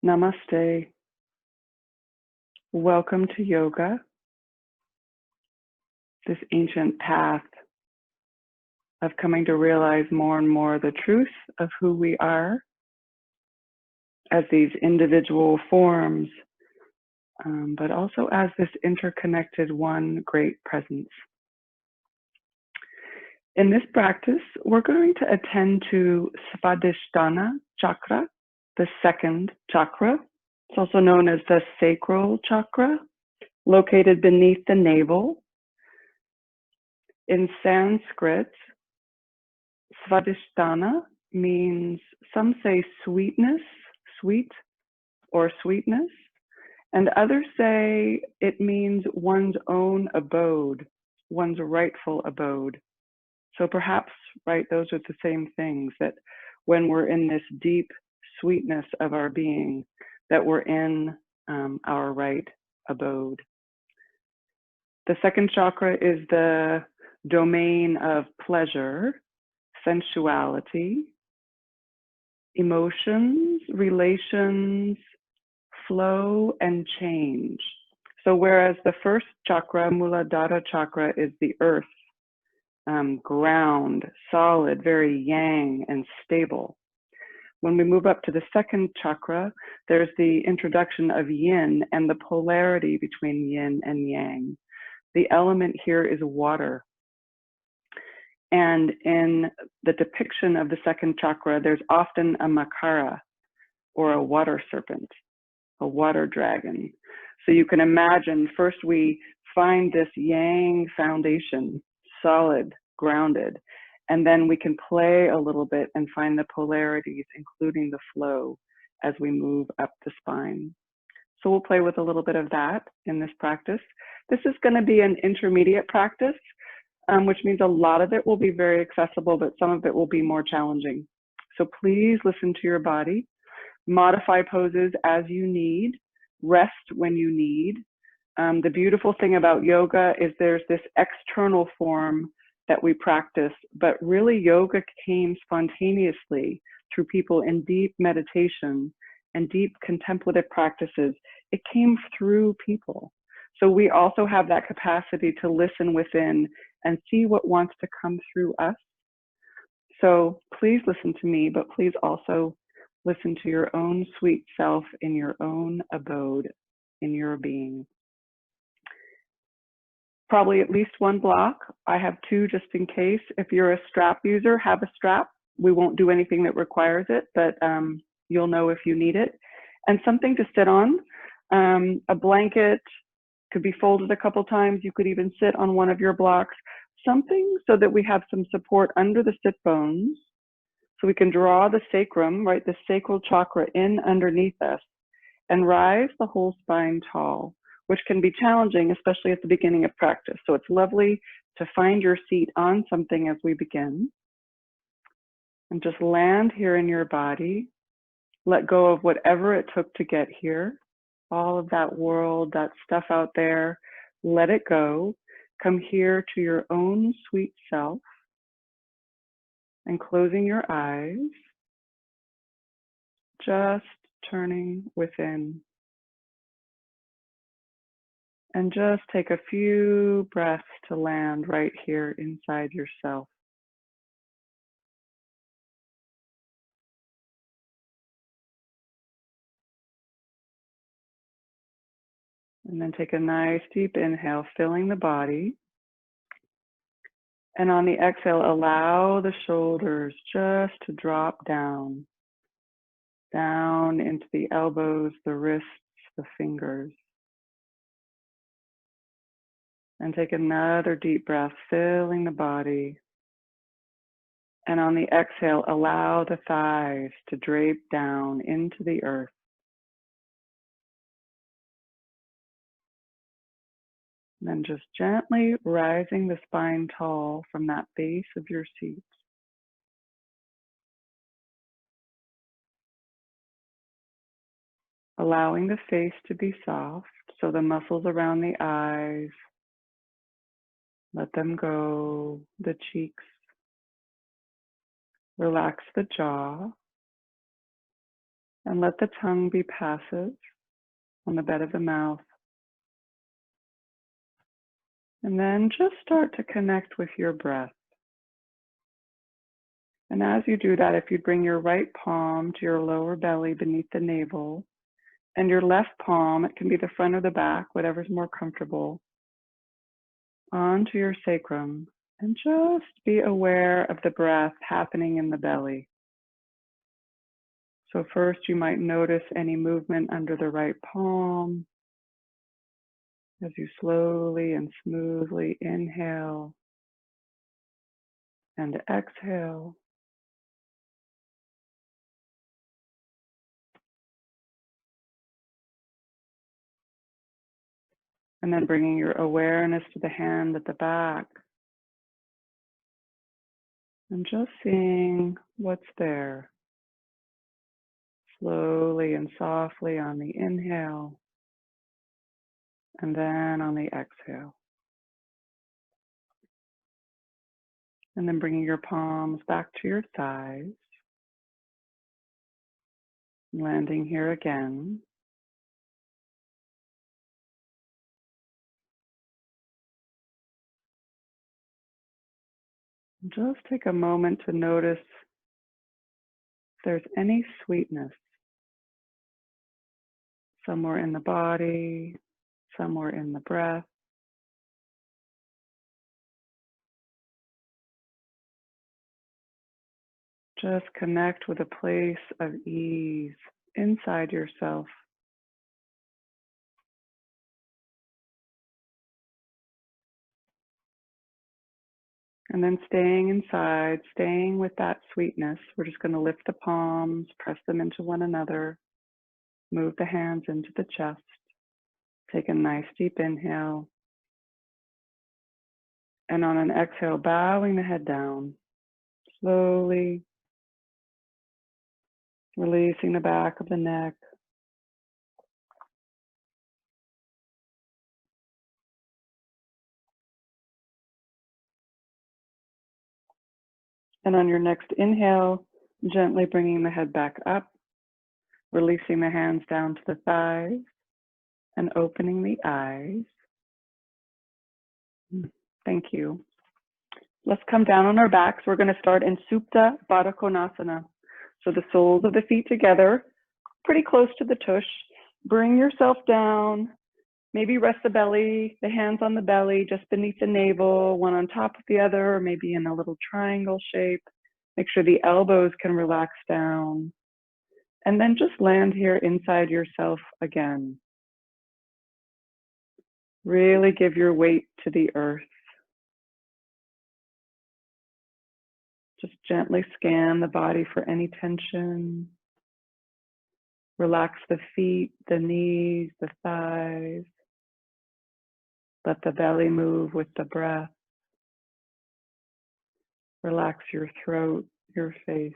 Namaste. Welcome to yoga, this ancient path of coming to realize more and more the truth of who we are as these individual forms, but also as this interconnected one great presence. In this practice, we're going to attend to Svadhisthana Chakra, the second chakra. It's also known as the sacral chakra, located beneath the navel. In Sanskrit, Svadhisthana means, some say sweetness, sweet, or sweetness, and others say it means one's own abode, one's rightful abode. So perhaps, right, those are the same things, that when we're in this deep sweetness of our being, that we're in our right abode. The second chakra is the domain of pleasure, sensuality, emotions, relations, flow, and change. So whereas the first chakra, Muladhara chakra, is the earth, ground, solid, very yang and stable. When we move up to the second chakra, there's the introduction of yin and the polarity between yin and yang. The element here is water. And in the depiction of the second chakra, there's often a makara, or a water serpent, a water dragon. So you can imagine, first we find this yang foundation, solid, grounded, and then we can play a little bit and find the polarities, including the flow, as we move up the spine. So we'll play with a little bit of that in this practice. This is going to be an intermediate practice, which means a lot of it will be very accessible, but some of it will be more challenging. So please listen to your body, modify poses as you need, rest when you need. The beautiful thing about yoga is there's this external form that we practice, but really yoga came spontaneously through people in deep meditation and deep contemplative practices. It came through people. So we also have that capacity to listen within and see what wants to come through us. So please listen to me, but please also listen to your own sweet self in your own abode, in your being. Probably at least one block. I have two just in case. If you're a strap user, have a strap. We won't do anything that requires it, but you'll know if you need it. And something to sit on. A blanket could be folded a couple times. You could even sit on one of your blocks. Something so that we have some support under the sit bones. So we can draw the sacrum, right, the sacral chakra in underneath us and rise the whole spine tall, which can be challenging, especially at the beginning of practice. So it's lovely to find your seat on something as we begin. And just land here in your body. Let go of whatever it took to get here. All of that world, that stuff out there, let it go. Come here to your own sweet self. And closing your eyes, just turning within. And just take a few breaths to land right here inside yourself. And then take a nice deep inhale, filling the body. And on the exhale, allow the shoulders just to drop down into the elbows, the wrists, the fingers. And take another deep breath, filling the body. And on the exhale, allow the thighs to drape down into the earth. And then just gently rising the spine tall from that base of your seat. Allowing the face to be soft, so the muscles around the eyes, let them go, the cheeks, Relax the jaw and let the tongue be passive on the bed of the mouth. And then just start to connect with your breath. And as you do that, if you bring your right palm to your lower belly beneath the navel, and your left palm, it can be the front or the back, whatever's more comfortable, onto your sacrum, and just be aware of the breath happening in the belly. So first you might notice any movement under the right palm as you slowly and smoothly inhale and exhale. And then bringing your awareness to the hand at the back and just seeing what's there. Slowly and softly on the inhale and then on the exhale. And then bringing your palms back to your thighs, landing here again. Just take a moment to notice if there's any sweetness somewhere in the body, somewhere in the breath. Just connect with a place of ease inside yourself. And then staying inside, staying with that sweetness, we're just going to lift the palms, press them into one another, move the hands into the chest, take a nice deep inhale, and on an exhale, bowing the head down, slowly releasing the back of the neck. And on your next inhale, gently bringing the head back up, releasing the hands down to the thighs, and opening the eyes. Thank you. Let's come down on our backs. We're going to start in Supta Baddha Konasana. So the soles of the feet together, pretty close to the tush. Bring yourself down. Maybe rest the belly, the hands on the belly, just beneath the navel, one on top of the other, or maybe in a little triangle shape. Make sure the elbows can relax down. And then just land here inside yourself again. Really give your weight to the earth. Just gently scan the body for any tension. Relax the feet, the knees, the thighs. Let the belly move with the breath. Relax your throat, your face.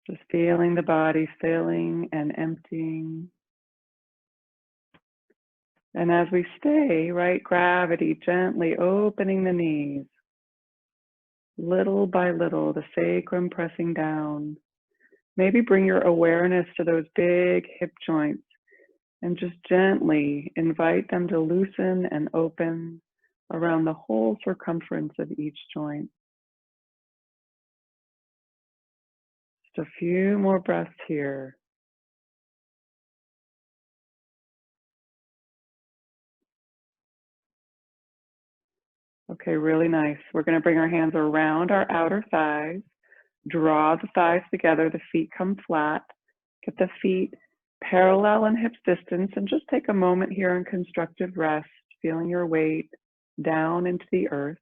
Just feeling the body filling and emptying. And as we stay, right, gravity gently opening the knees. Little by little, the sacrum pressing down. Maybe bring your awareness to those big hip joints and just gently invite them to loosen and open around the whole circumference of each joint. Just a few more breaths here. Okay, really nice. We're going to bring our hands around our outer thighs, draw the thighs together, the feet come flat, get the feet parallel in hips distance, and just take a moment here in constructive rest, feeling your weight down into the earth.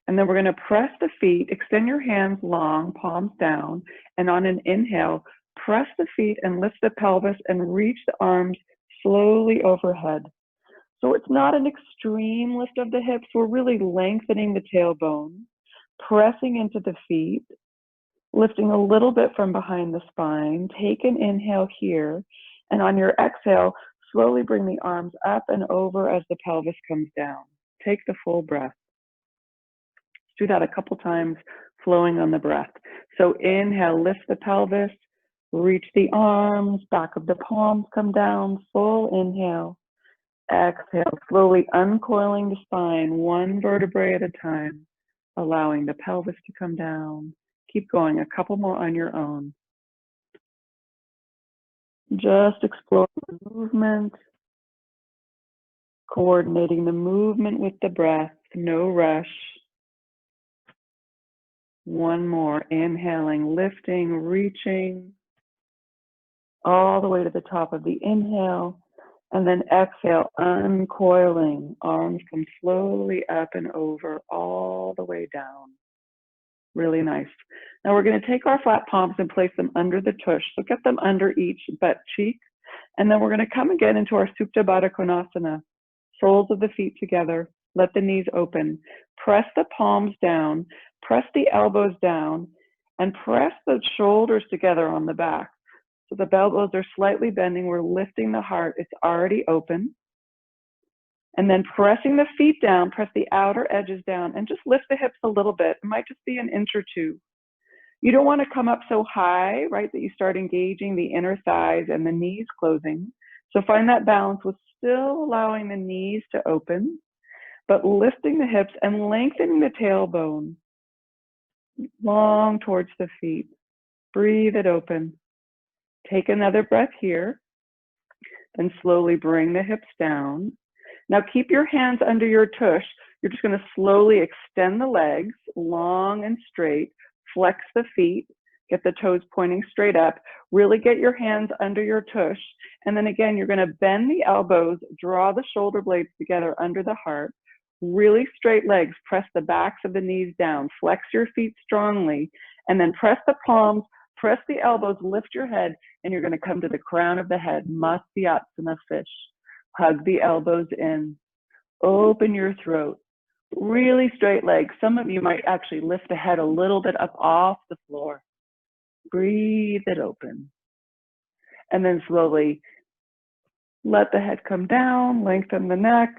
And then we're going to press the feet, extend your hands long, palms down, and on an inhale, press the feet and lift the pelvis and reach the arms slowly overhead. So it's not an extreme lift of the hips. We're really lengthening the tailbone, pressing into the feet, lifting a little bit from behind the spine. Take an inhale here, and on your exhale, slowly bring the arms up and over as the pelvis comes down. Take the full breath. Do that a couple times, flowing on the breath. So inhale, lift the pelvis, reach the arms, back of the palms come down, full inhale. Exhale, slowly uncoiling the spine, one vertebrae at a time, allowing the pelvis to come down. Keep going, a couple more on your own. Just explore the movement, coordinating the movement with the breath, no rush. One more, inhaling, lifting, reaching, all the way to the top of the inhale, and then exhale, uncoiling, arms come slowly up and over, all the way down. Really nice. Now we're going to take our flat palms and place them under the tush. So get them under each butt cheek. And then we're going to come again into our Supta Baddha Konasana. Soles of the feet together. Let the knees open. Press the palms down. Press the elbows down. And press the shoulders together on the back. So the elbows are slightly bending. We're lifting the heart. It's already open. And then pressing the feet down, press the outer edges down, and just lift the hips a little bit. It might just be an inch or two. You don't want to come up so high, right, that you start engaging the inner thighs and the knees closing. So find that balance with still allowing the knees to open, but lifting the hips and lengthening the tailbone long towards the feet. Breathe it open. Take another breath here, then slowly bring the hips down. Now keep your hands under your tush. You're just going to slowly extend the legs long and straight, flex the feet, get the toes pointing straight up, really get your hands under your tush. And then again, you're going to bend the elbows, draw the shoulder blades together under the heart, really straight legs, press the backs of the knees down, flex your feet strongly, and then press the palms, press the elbows, lift your head, and you're going to come to the crown of the head, Matsyatsana fish. Hug the elbows in, open your throat, really straight legs. Some of you might actually lift the head a little bit up off the floor. Breathe it open. And then slowly let the head come down, lengthen the neck.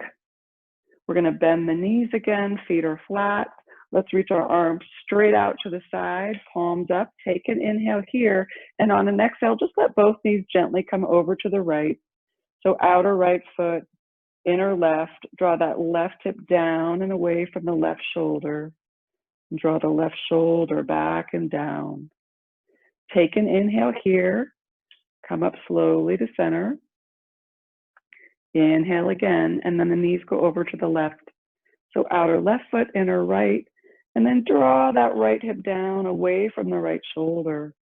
We're going to bend the knees again, feet are flat. Let's reach our arms straight out to the side, palms up. Take an inhale here, and on an exhale, just let both knees gently come over to the right. So outer right foot, inner left, draw that left hip down and away from the left shoulder. And draw the left shoulder back and down. Take an inhale here, come up slowly to center. Inhale again, and then the knees go over to the left. So outer left foot, inner right, and then draw that right hip down away from the right shoulder.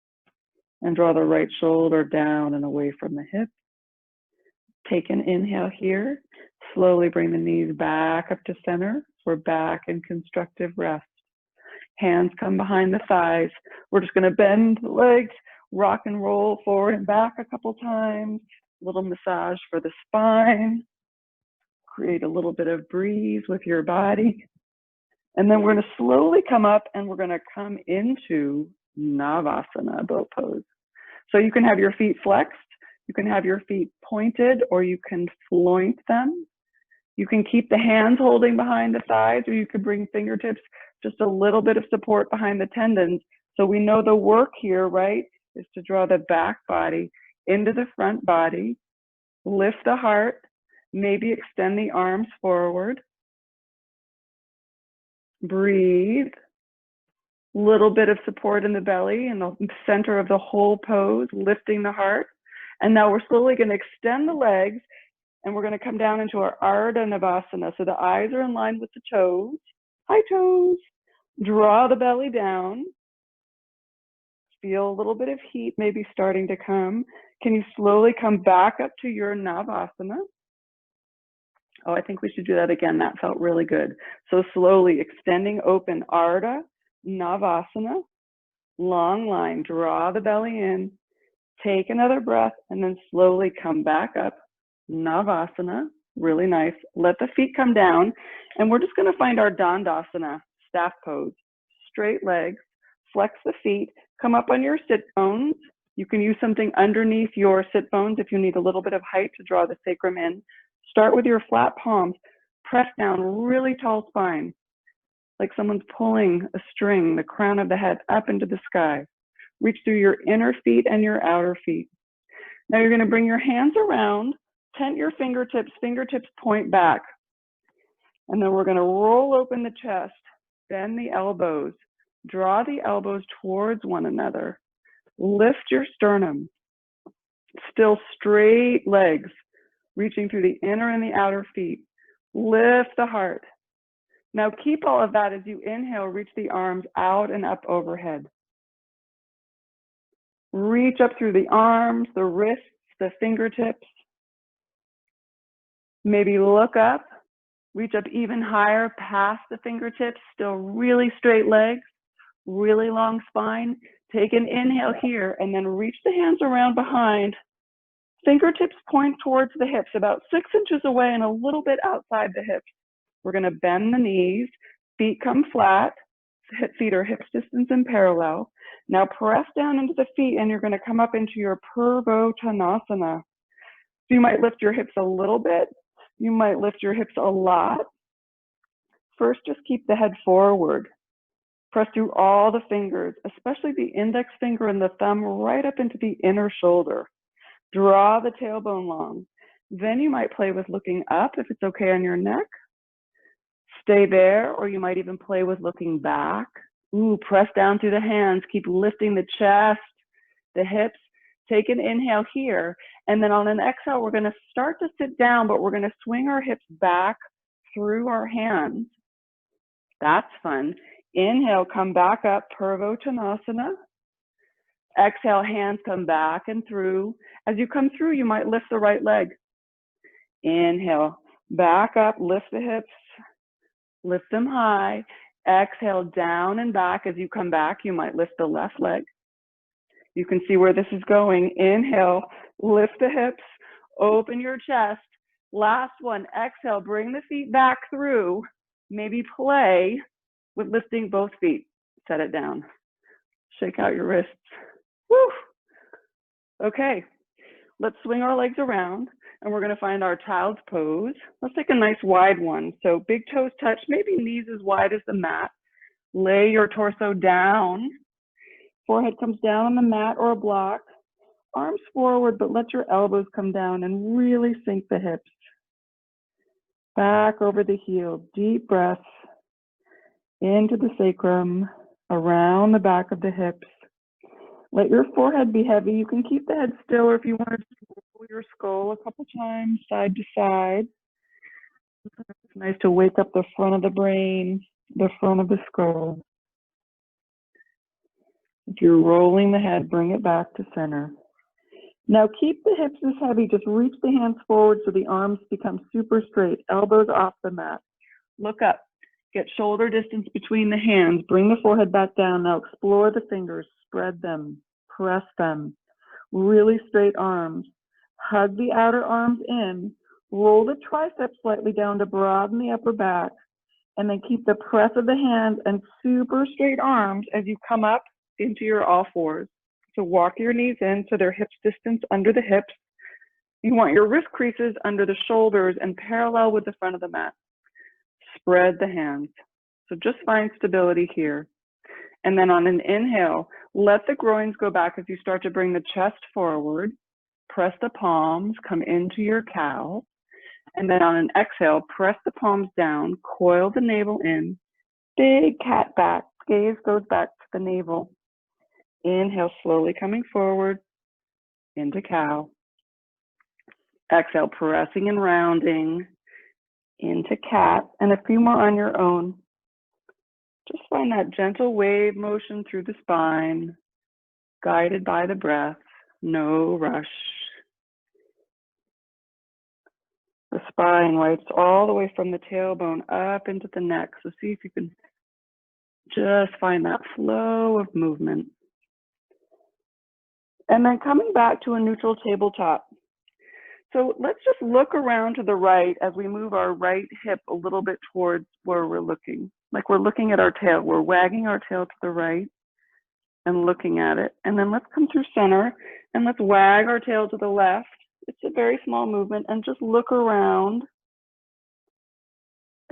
And draw the right shoulder down and away from the hip. Take an inhale here. Slowly bring the knees back up to center. We're back in constructive rest. Hands come behind the thighs. We're just going to bend the legs, rock and roll forward and back a couple times. A little massage for the spine. Create a little bit of breeze with your body. And then we're going to slowly come up and we're going to come into Navasana, boat pose. So you can have your feet flexed. You can have your feet pointed, or you can floint them. You can keep the hands holding behind the thighs, or you could bring fingertips, just a little bit of support behind the tendons. So we know the work here, right, is to draw the back body into the front body, lift the heart, maybe extend the arms forward. Breathe. Little bit of support in the belly in the center of the whole pose, lifting the heart. And now we're slowly going to extend the legs, and we're going to come down into our Ardha Navasana. So the eyes are in line with the toes. Hi, toes. Draw the belly down. Feel a little bit of heat maybe starting to come. Can you slowly come back up to your Navasana? Oh, I think we should do that again. That felt really good. So slowly extending open, Ardha Navasana. Long line. Draw the belly in. Take another breath and then slowly come back up. Navasana, really nice. Let the feet come down, and we're just going to find our Dandasana, staff pose. Straight legs, flex the feet, come up on your sit bones. You can use something underneath your sit bones if you need a little bit of height to draw the sacrum in. Start with your flat palms. Press down, really tall spine. like someone's pulling a string, the crown of the head up into the sky. Reach through your inner feet and your outer feet. Now you're going to bring your hands around, tent your fingertips, fingertips point back. And then we're going to roll open the chest, bend the elbows, draw the elbows towards one another, lift your sternum, still straight legs, reaching through the inner and the outer feet, lift the heart. Now keep all of that as you inhale, reach the arms out and up overhead. Reach up through the arms, the wrists, the fingertips. Maybe look up, reach up even higher past the fingertips, still really straight legs, really long spine. Take an inhale here and then reach the hands around behind. Fingertips point towards the hips, about 6 inches away and a little bit outside the hips. We're going to bend the knees, feet come flat, feet are hips distance and parallel. Now press down into the feet and you're going to come up into your Purvottanasana. So you might lift your hips a little bit. You might lift your hips a lot. First, just keep the head forward. Press through all the fingers, especially the index finger and the thumb right up into the inner shoulder. Draw the tailbone long. Then you might play with looking up if it's okay on your neck. Stay there, or you might even play with looking back. Ooh, press down through the hands. Keep lifting the chest, the hips. Take an inhale here, and then on an exhale, we're going to start to sit down, but we're going to swing our hips back through our hands. That's fun. Inhale, come back up, Purvottanasana. Exhale, hands come back and through. As you come through, you might lift the right leg. Inhale, back up, lift the hips, lift them high. Exhale, down and back. As you come back, you might lift the left leg. You can see where this is going. Inhale, lift the hips, open your chest. Last one, exhale, bring the feet back through. Maybe play with lifting both feet. Set it down. Shake out your wrists. Woo! Okay, let's swing our legs around and we're going to find our child's pose. Let's take a nice wide one. So big toes touch, maybe knees as wide as the mat. Lay your torso down. Forehead comes down on the mat or a block. Arms forward, but let your elbows come down and really sink the hips. Back over the heel, deep breath into the sacrum, around the back of the hips. Let your forehead be heavy. You can keep the head still, or if you want to roll your skull a couple times, side to side. It's nice to wake up the front of the brain, the front of the skull. If you're rolling the head, bring it back to center. Now keep the hips this heavy. Just reach the hands forward so the arms become super straight. Elbows off the mat. Look up. Get shoulder distance between the hands. Bring the forehead back down. Now explore the fingers. Spread them. Press them. Really straight arms. Hug the outer arms in. Roll the triceps slightly down to broaden the upper back. And then keep the press of the hands and super straight arms as you come up into your all fours. So walk your knees in so they're hips distance under the hips. You want your wrist creases under the shoulders and parallel with the front of the mat. Spread the hands. So just find stability here. And then on an inhale, let the groins go back as you start to bring the chest forward. Press the palms, come into your cow. And then on an exhale, press the palms down, coil the navel in. Big cat back. Gaze goes back to the navel. Inhale, slowly coming forward into cow. Exhale, pressing and rounding into cat, and a few more on your own. Just find that gentle wave motion through the spine, guided by the breath, no rush. The spine wipes all the way from the tailbone up into the neck, so see if you can just find that flow of movement. And then coming back to a neutral tabletop. So let's just look around to the right as we move our right hip a little bit towards where we're looking. Like we're looking at our tail. We're wagging our tail to the right and looking at it. And then let's come through center and let's wag our tail to the left. It's a very small movement, and just look around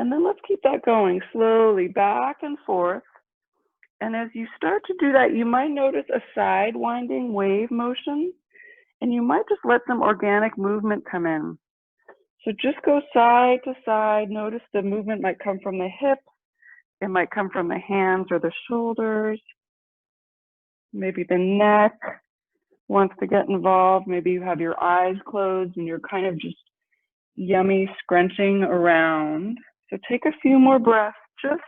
And then let's keep that going slowly back and forth. And as you start to do that, you might notice a side winding wave motion, and you might just let some organic movement come in. So just go side to side. Notice the movement might come from the hips. It might come from the hands or the shoulders. Maybe the neck wants to get involved. Maybe you have your eyes closed and you're kind of just yummy scrunching around. So take a few more breaths, just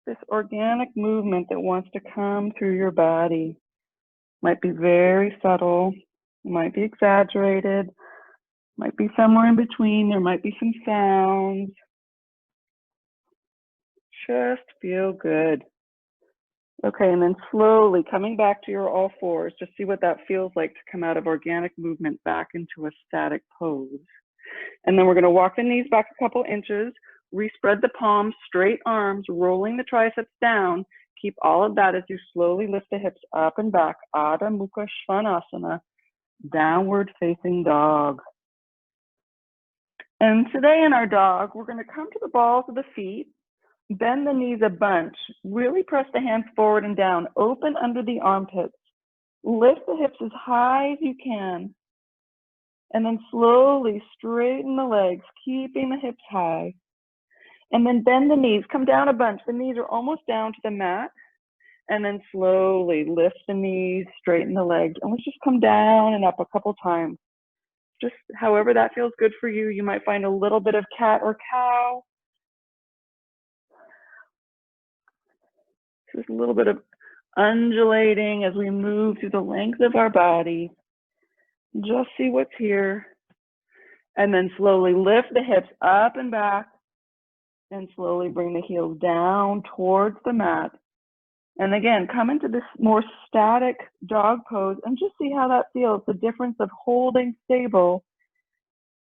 this organic movement that wants to come through your body. Might be very subtle, might be exaggerated, might be somewhere in between. There might be some sounds. Just feel good. Okay, and then slowly coming back to your all fours, just see what that feels like to come out of organic movement back into a static pose. And then we're going to walk the knees back a couple inches, respread the palms, straight arms, rolling the triceps down. Keep all of that as you slowly lift the hips up and back. Adho Mukha Svanasana, downward facing dog. And today in our dog, we're going to come to the balls of the feet, bend the knees a bunch, really press the hands forward and down, open under the armpits, lift the hips as high as you can, and then slowly straighten the legs, keeping the hips high. And then bend the knees, come down a bunch. The knees are almost down to the mat. And then slowly lift the knees, straighten the legs, and let's just come down and up a couple times. Just however that feels good for you. You might find a little bit of cat or cow. Just a little bit of undulating as we move through the length of our body. Just see what's here. And then slowly lift the hips up and back. And slowly bring the heels down towards the mat. And again, come into this more static dog pose and just see how that feels. The difference of holding stable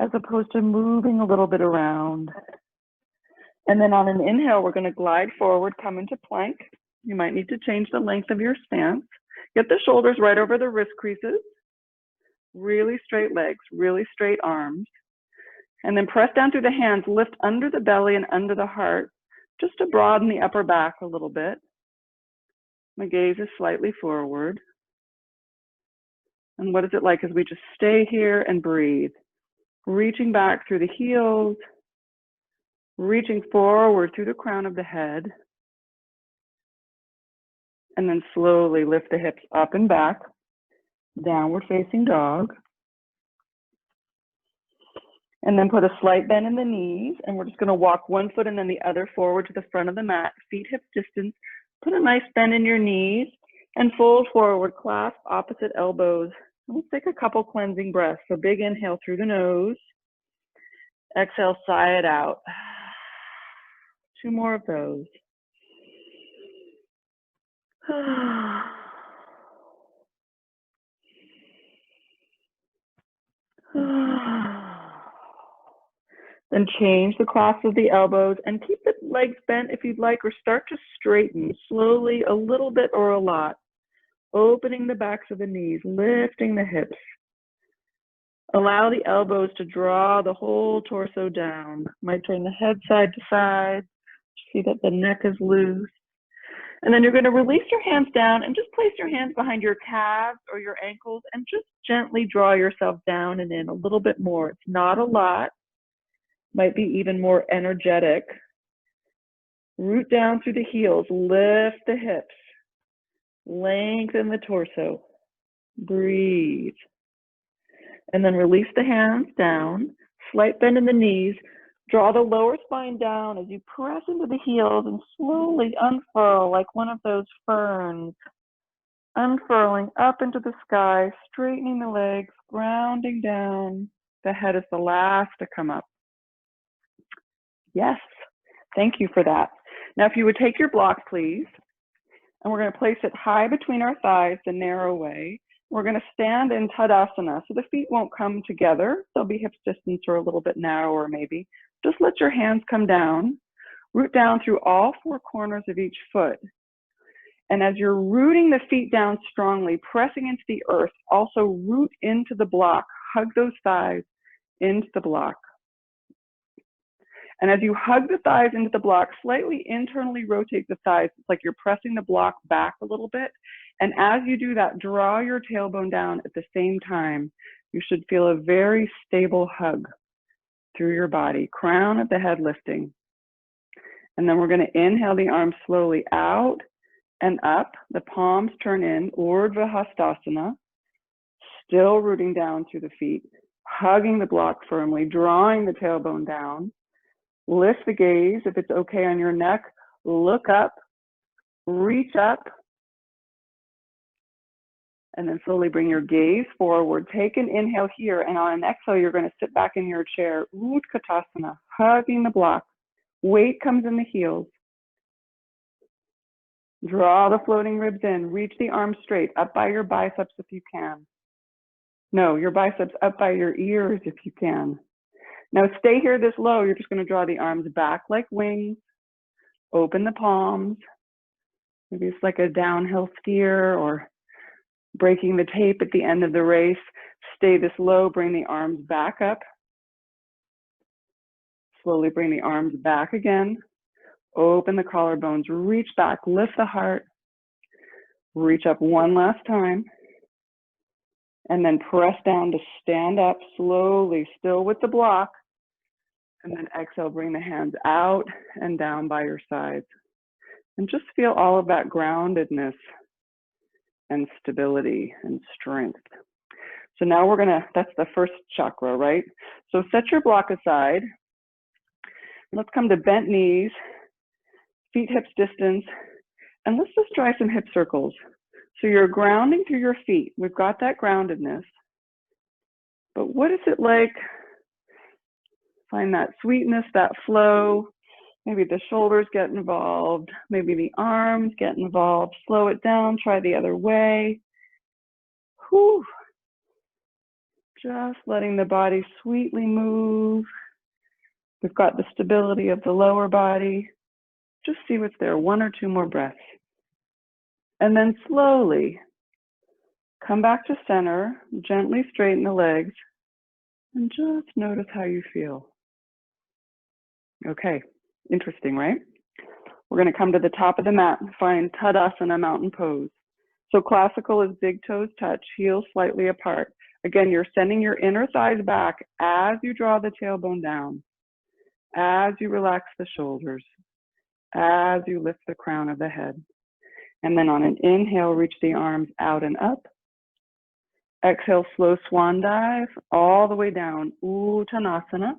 as opposed to moving a little bit around. And then on an inhale, we're going to glide forward, come into plank. You might need to change the length of your stance. Get the shoulders right over the wrist creases. Really straight legs, really straight arms. And then press down through the hands, lift under the belly and under the heart, just to broaden the upper back a little bit. My gaze is slightly forward. And what is it like as we just stay here and breathe? Reaching back through the heels, reaching forward through the crown of the head. And then slowly lift the hips up and back, downward facing dog. And then put a slight bend in the knees, and we're just going to walk one foot and then the other forward to the front of the mat, feet hip distance. Put a nice bend in your knees and fold forward, clasp opposite elbows. And let's take a couple cleansing breaths. So big inhale through the nose. Exhale, sigh it out. 2 more of those. Then change the clasp of the elbows and keep the legs bent if you'd like, or start to straighten slowly, a little bit or a lot. Opening the backs of the knees, lifting the hips. Allow the elbows to draw the whole torso down. Might turn the head side to side. See that the neck is loose. And then you're going to release your hands down and just place your hands behind your calves or your ankles and just gently draw yourself down and in a little bit more. It's not a lot. Might be even more energetic. Root down through the heels, lift the hips, lengthen the torso, breathe. And then release the hands down, slight bend in the knees, draw the lower spine down as you press into the heels and slowly unfurl like one of those ferns. Unfurling up into the sky, straightening the legs, grounding down. The head is the last to come up. Yes, thank you for that. Now, if you would take your block, please, and we're going to place it high between our thighs, the narrow way. We're going to stand in Tadasana, so the feet won't come together. They'll be hip distance or a little bit narrower maybe. Just let your hands come down. Root down through all 4 corners of each foot. And as you're rooting the feet down strongly, pressing into the earth, also root into the block. Hug those thighs into the block. And as you hug the thighs into the block, slightly internally rotate the thighs. It's like you're pressing the block back a little bit. And as you do that, draw your tailbone down at the same time. You should feel a very stable hug through your body, crown of the head lifting. And then we're going to inhale the arms slowly out and up. The palms turn in, Urdhva Hastasana, still rooting down through the feet, hugging the block firmly, drawing the tailbone down. Lift the gaze. If it's okay on your neck, look up, reach up, and then slowly bring your gaze forward. Take an inhale here, and on an exhale, you're going to sit back in your chair, Utkatasana, hugging the block. Weight comes in the heels. Draw the floating ribs in. Reach the arms straight, up by your biceps if you can. No, your biceps up by your ears if you can. Now stay here this low. You're just going to draw the arms back like wings. Open the palms. Maybe it's like a downhill skier or breaking the tape at the end of the race. Stay this low. Bring the arms back up. Slowly bring the arms back again. Open the collarbones. Reach back. Lift the heart. Reach up one last time. And then press down to stand up slowly, still with the block. And then exhale, bring the hands out and down by your sides. And just feel all of that groundedness and stability and strength. So now we're gonna, that's the first chakra, right? So set your block aside. Let's come to bent knees, feet hips distance, and let's just try some hip circles. So you're grounding through your feet. We've got that groundedness. But what is it like? Find that sweetness, that flow. Maybe the shoulders get involved. Maybe the arms get involved. Slow it down. Try the other way. Whew. Just letting the body sweetly move. We've got the stability of the lower body. Just see what's there. 1 or 2 more breaths. And then slowly come back to center. Gently straighten the legs. And just notice how you feel. Okay, interesting, right? We're going to come to the top of the mat and find Tadasana, mountain pose. So classical is big toes touch, heels slightly apart. Again, you're sending your inner thighs back as you draw the tailbone down, as you relax the shoulders, as you lift the crown of the head. And then on an inhale, reach the arms out and up. Exhale, slow swan dive all the way down, Uttanasana.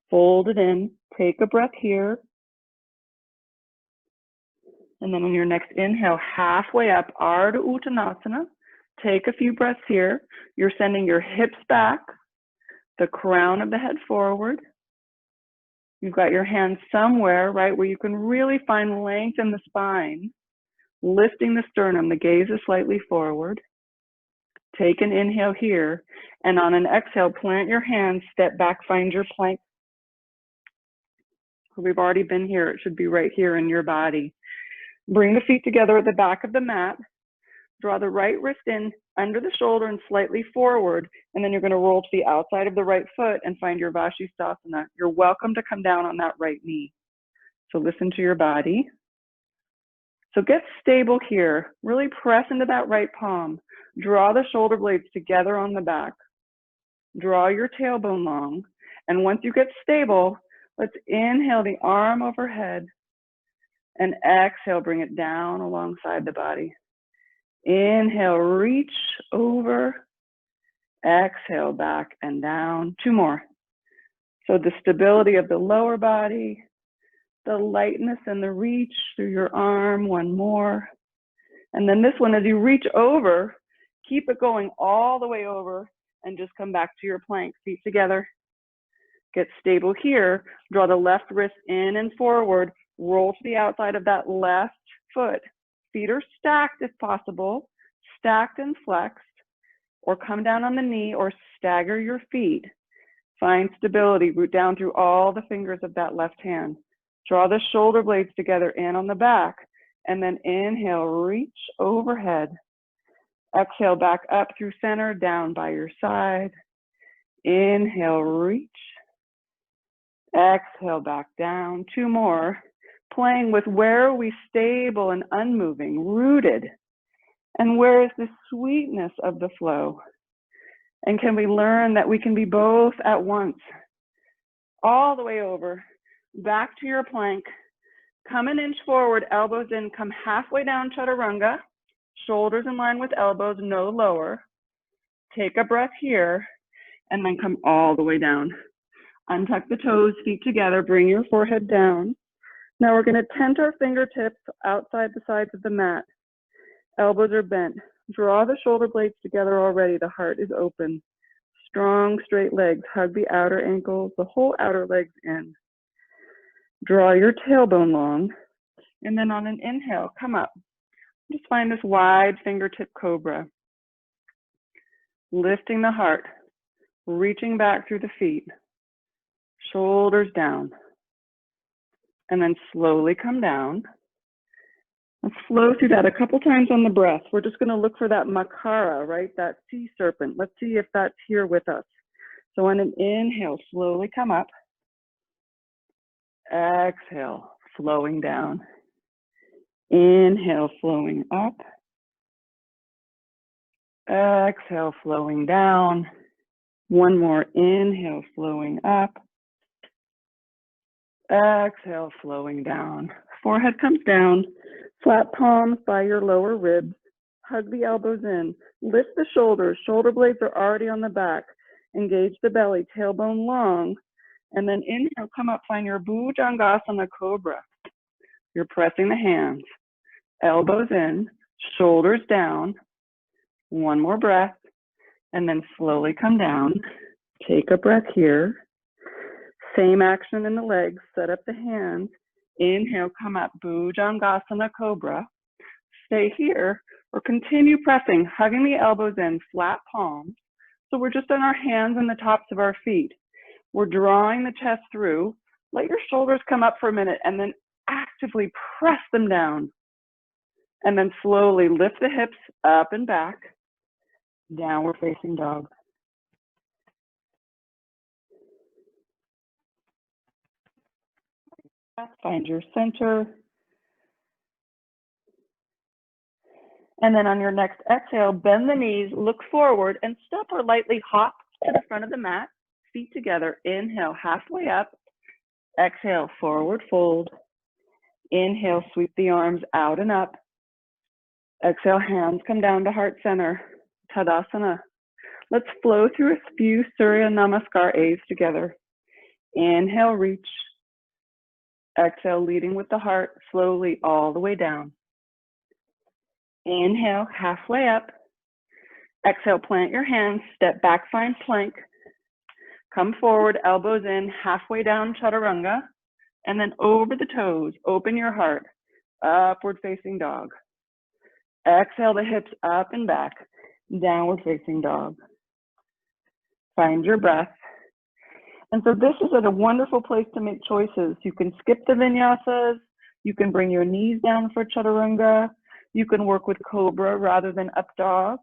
Fold it in, take a breath here. And then on your next inhale, halfway up, Ardha Uttanasana. Take a few breaths here. You're sending your hips back, the crown of the head forward. You've got your hands somewhere, right, where you can really find length in the spine. Lifting the sternum, the gaze is slightly forward. Take an inhale here. And on an exhale, plant your hands, step back, find your plank. We've already been here. It should be right here in your body. Bring the feet together at the back of the mat. Draw the right wrist in under the shoulder and slightly forward. And then you're going to roll to the outside of the right foot and find your Vashisthasana. You're welcome to come down on that right knee. So listen to your body. So get stable here. Really press into that right palm. Draw the shoulder blades together on the back. Draw your tailbone long. And once you get stable, let's inhale the arm overhead and exhale, bring it down alongside the body. Inhale, reach over. Exhale, back and down. 2 more. So the stability of the lower body, the lightness and the reach through your arm. 1 more. And then this one, as you reach over, keep it going all the way over and just come back to your plank. Feet together. Get stable here. Draw the left wrist in and forward. Roll to the outside of that left foot. Feet are stacked if possible. Stacked and flexed. Or come down on the knee or stagger your feet. Find stability. Root down through all the fingers of that left hand. Draw the shoulder blades together in on the back. And then inhale, reach overhead. Exhale, back up through center, down by your side. Inhale, reach. Exhale back down. 2 more. Playing with where are we stable and unmoving, rooted? And where is the sweetness of the flow? And can we learn that we can be both at once? All the way over, back to your plank. Come an inch forward, elbows in, come halfway down, chaturanga. Shoulders in line with elbows, no lower. Take a breath here, and then come all the way down. Untuck the toes, feet together, bring your forehead down. Now we're gonna tent our fingertips outside the sides of the mat. Elbows are bent. Draw the shoulder blades together already. The heart is open. Strong, straight legs. Hug the outer ankles, the whole outer legs in. Draw your tailbone long. And then on an inhale, come up. Just find this wide fingertip cobra. Lifting the heart. Reaching back through the feet. Shoulders down. And then slowly come down. Let's flow through that a couple times on the breath. We're just going to look for that makara, right? That sea serpent. Let's see if that's here with us. So on an inhale, slowly come up. Exhale, flowing down. Inhale, flowing up. Exhale, flowing down. One more. Inhale, flowing up. Exhale, flowing down. Forehead comes down. Flat palms by your lower ribs. Hug the elbows in. Lift the shoulders. Shoulder blades are already on the back. Engage the belly, tailbone long. And then inhale, come up, find your Bhujangasana Cobra. You're pressing the hands. Elbows in, shoulders down. One more breath. And then slowly come down. Take a breath here. Same action in the legs. Set up the hands. Inhale, come up, Bhujangasana Cobra. Stay here or continue pressing, hugging the elbows in, flat palms. So we're just on our hands and the tops of our feet. We're drawing the chest through. Let your shoulders come up for a minute and then actively press them down. And then slowly lift the hips up and back. Downward facing dog. Find your center. And then on your next exhale, bend the knees, look forward, and step or lightly hop to the front of the mat. Feet together. Inhale, halfway up. Exhale, forward fold. Inhale, sweep the arms out and up. Exhale, hands come down to heart center. Tadasana. Let's flow through a few Surya Namaskar A's together. Inhale, reach. Exhale, leading with the heart, slowly all the way down. Inhale, halfway up. Exhale, plant your hands, step back, find plank. Come forward, elbows in, halfway down, chaturanga. And then over the toes, open your heart, upward facing dog. Exhale the hips up and back, downward facing dog. Find your breath. And so this is a wonderful place to make choices. You can skip the vinyasas. You can bring your knees down for chaturanga. You can work with cobra rather than up dog.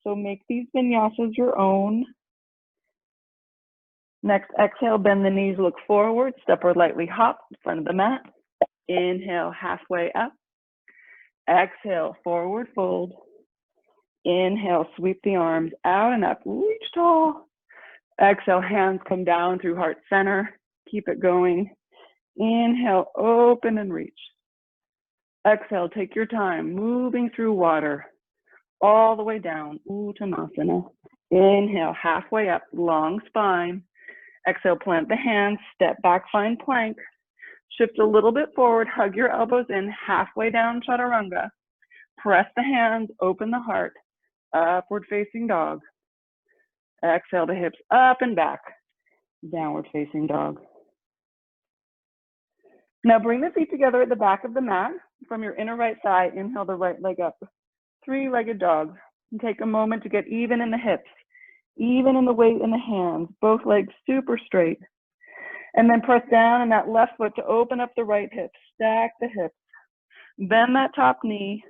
So make these vinyasas your own. Next, exhale, bend the knees, look forward, step or lightly hop in front of the mat. Inhale, halfway up. Exhale, forward fold. Inhale, sweep the arms out and up, reach tall. Exhale, hands come down through heart center. Keep it going. Inhale, open and reach. Exhale, take your time, moving through water, all the way down, Uttanasana. Inhale, halfway up, long spine. Exhale, plant the hands, step back, find plank. Shift a little bit forward, hug your elbows in, halfway down, chaturanga. Press the hands, open the heart, upward facing dog. Exhale the hips up and back, downward facing dog. Now bring the feet together at the back of the mat. From your inner right thigh, inhale the right leg up. Three-legged dog. And take a moment to get even in the hips, even in the weight in the hands, both legs super straight. And then press down in that left foot to open up the right hip. Stack the hips. Bend that top knee.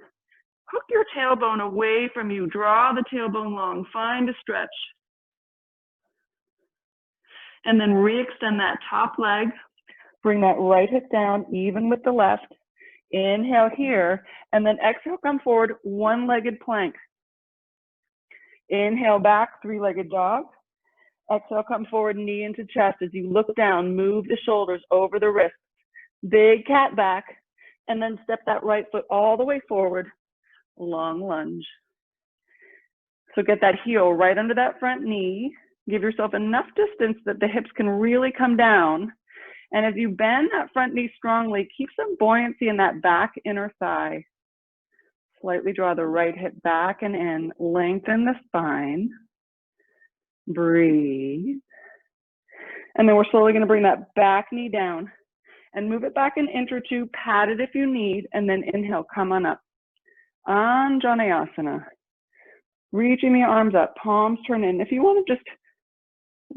Hook your tailbone away from you. Draw the tailbone long. Find a stretch. And then re-extend that top leg. Bring that right hip down, even with the left. Inhale here, and then exhale, come forward, one-legged plank. Inhale back, three-legged dog. Exhale, come forward, knee into chest. As you look down, move the shoulders over the wrists. Big cat back, and then step that right foot all the way forward, long lunge. So get that heel right under that front knee. Give yourself enough distance that the hips can really come down. And as you bend that front knee strongly, keep some buoyancy in that back inner thigh. Slightly draw the right hip back and in. Lengthen the spine. Breathe. And then we're slowly going to bring that back knee down and move it back an inch or two. Pat it if you need. And then inhale, come on up. Anjaneyasana. Reaching the arms up, palms turn in. If you want to just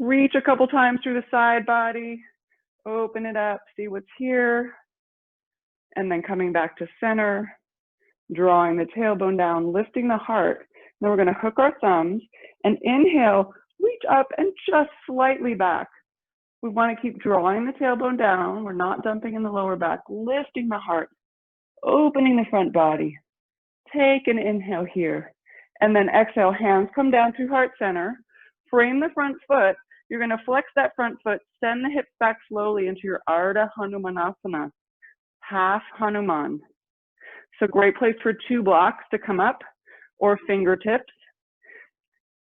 reach a couple times through the side body, open it up, see what's here, and then coming back to center, drawing the tailbone down, lifting the heart. Then we're going to hook our thumbs and inhale, reach up and just slightly back. We want to keep drawing the tailbone down. We're not dumping in the lower back, lifting the heart, opening the front body. Take an inhale here. And then exhale, hands come down through heart center. Frame the front foot. You're going to flex that front foot, send the hips back slowly into your Ardha Hanumanasana, half Hanuman. So great place for two blocks to come up or fingertips.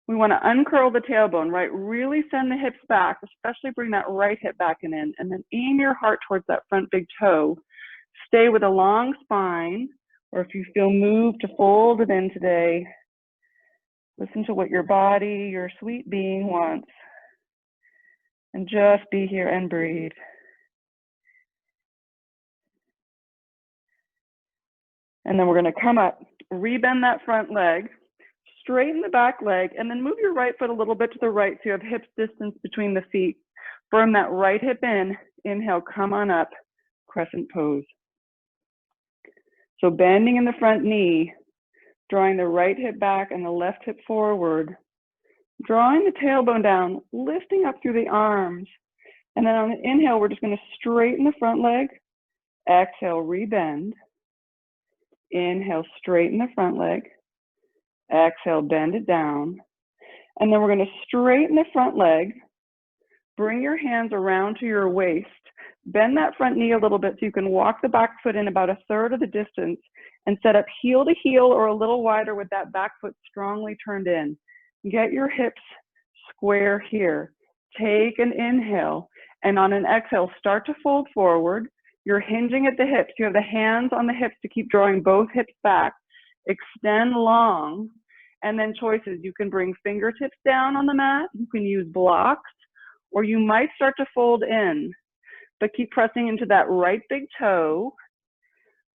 We want to uncurl the tailbone, right? Really send the hips back, especially bring that right hip back and in, and then aim your heart towards that front big toe. Stay with a long spine, or if you feel moved to fold it in today, listen to what your body, your sweet being wants. And just be here and breathe. And then we're going to come up, rebend that front leg, straighten the back leg, and then move your right foot a little bit to the right so you have hips distance between the feet. Firm that right hip in. Inhale, come on up, crescent pose. So bending in the front knee, drawing the right hip back and the left hip forward. Drawing the tailbone down, lifting up through the arms. And then on the inhale, we're just going to straighten the front leg. Exhale, rebend. Inhale, straighten the front leg. Exhale, bend it down. And then we're going to straighten the front leg. Bring your hands around to your waist. Bend that front knee a little bit so you can walk the back foot in about a third of the distance and set up heel to heel or a little wider with that back foot strongly turned in. Get your hips square here. Take an inhale, and on an exhale, start to fold forward. You're hinging at the hips. You have the hands on the hips to keep drawing both hips back. Extend long, and then choices. You can bring fingertips down on the mat. You can use blocks, or you might start to fold in, but keep pressing into that right big toe,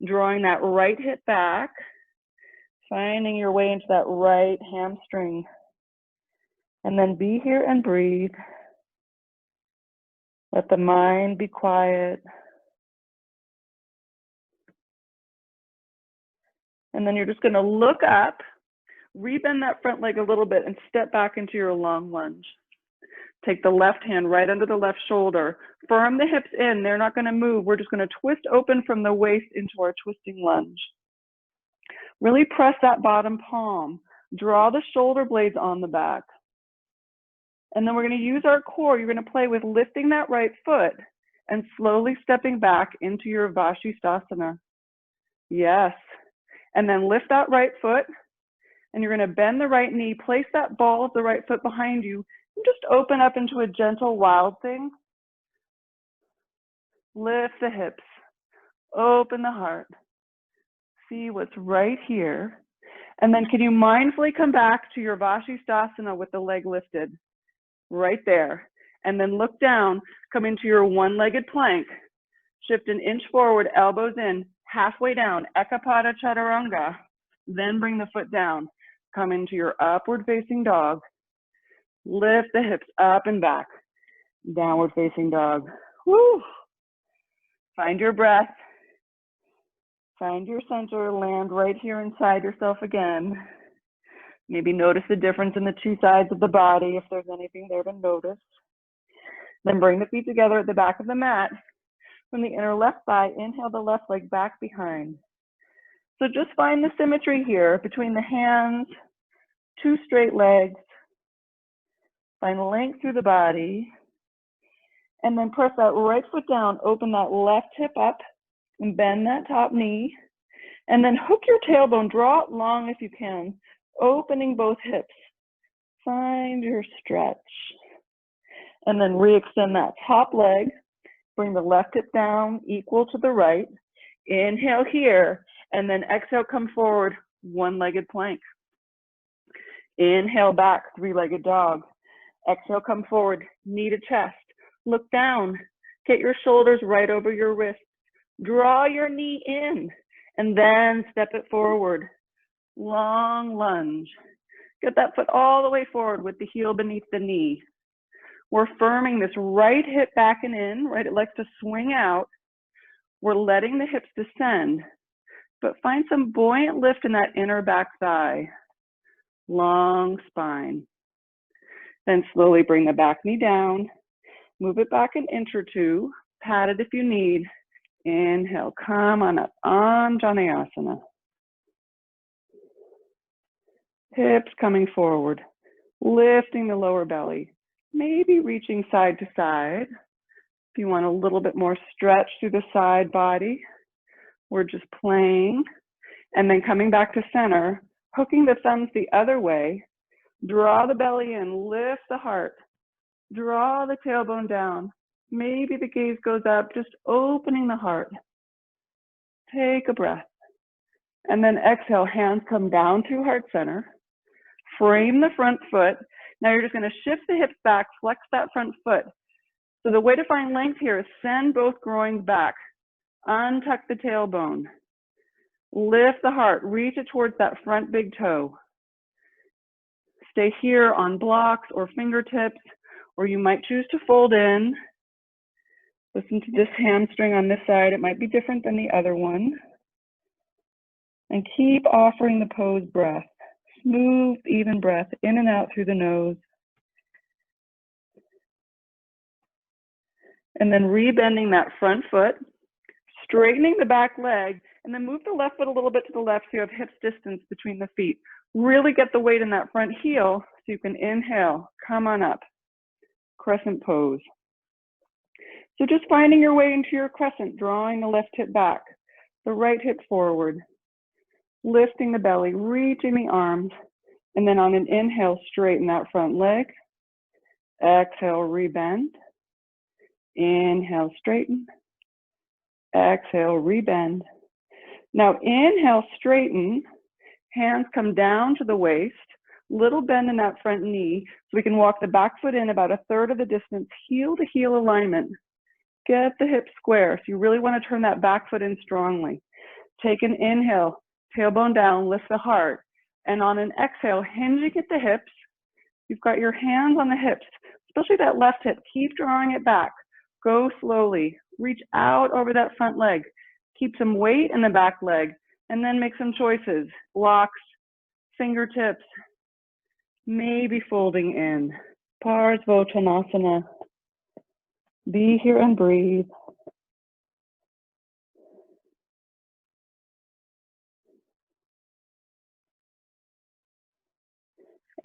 drawing that right hip back, finding your way into that right hamstring. And then be here and breathe. Let the mind be quiet. And then you're just going to look up, rebend that front leg a little bit, and step back into your long lunge. Take the left hand right under the left shoulder. Firm the hips in. They're not going to move. We're just going to twist open from the waist into our twisting lunge. Really press that bottom palm. Draw the shoulder blades on the back. And then we're going to use our core. You're going to play with lifting that right foot and slowly stepping back into your Vashisthasana. Yes. And then lift that right foot, and you're going to bend the right knee, place that ball of the right foot behind you, and just open up into a gentle wild thing. Lift the hips, open the heart. See what's right here. And then can you mindfully come back to your Vashisthasana with the leg lifted? Right there. And then look down, come into your one-legged plank. Shift an inch forward, elbows in, halfway down, Ekapada Chaturanga. Then bring the foot down. Come into your upward facing dog. Lift the hips up and back. Downward facing dog. Woo! Find your breath. Find your center. Land right here inside yourself again. Maybe notice the difference in the two sides of the body if there's anything there to notice. Then bring the feet together at the back of the mat. From the inner left thigh, inhale the left leg back behind. So just find the symmetry here between the hands, two straight legs. Find length through the body. And then press that right foot down, open that left hip up, and bend that top knee. And then hook your tailbone, draw it long if you can, opening both hips. Find your stretch. And then re-extend that top leg. Bring the left hip down, equal to the right. Inhale here, and then exhale, come forward, one-legged plank. Inhale back, three-legged dog. Exhale, come forward, knee to chest. Look down, get your shoulders right over your wrists. Draw your knee in, and then step it forward. Long lunge. Get that foot all the way forward with the heel beneath the knee. We're firming this right hip back and in, right? It likes to swing out. We're letting the hips descend, but find some buoyant lift in that inner back thigh. Long spine. Then slowly bring the back knee down. Move it back an inch or two. Pat it if you need. Inhale, come on up, Anjaneyasana. Hips coming forward, lifting the lower belly, maybe reaching side to side. If you want a little bit more stretch through the side body, we're just playing. And then coming back to center, hooking the thumbs the other way, draw the belly in, lift the heart, draw the tailbone down. Maybe the gaze goes up, just opening the heart. Take a breath. And then exhale, hands come down through heart center. Frame the front foot. Now you're just going to shift the hips back, flex that front foot. So the way to find length here is send both groins back. Untuck the tailbone. Lift the heart, reach it towards that front big toe. Stay here on blocks or fingertips, or you might choose to fold in. Listen to this hamstring on this side. It might be different than the other one. And keep offering the pose breath. Smooth, even breath in and out through the nose. And then rebending that front foot, straightening the back leg, and then move the left foot a little bit to the left so you have hips distance between the feet. Really get the weight in that front heel so you can inhale, come on up, crescent pose. So just finding your way into your crescent, drawing the left hip back, the right hip forward, lifting the belly, reaching the arms, and then on an inhale, straighten that front leg. Exhale, rebend. Inhale, straighten. Exhale, rebend. Now inhale, straighten. Hands come down to the waist. Little bend in that front knee so we can walk the back foot in about a third of the distance, heel to heel alignment. Get the hips square. So you really want to turn that back foot in strongly. Take an inhale, tailbone down, lift the heart. And on an exhale, hinging at the hips. You've got your hands on the hips, especially that left hip. Keep drawing it back. Go slowly. Reach out over that front leg. Keep some weight in the back leg. And then make some choices. Blocks, fingertips, maybe folding in. Parsvottanasana. Be here and breathe.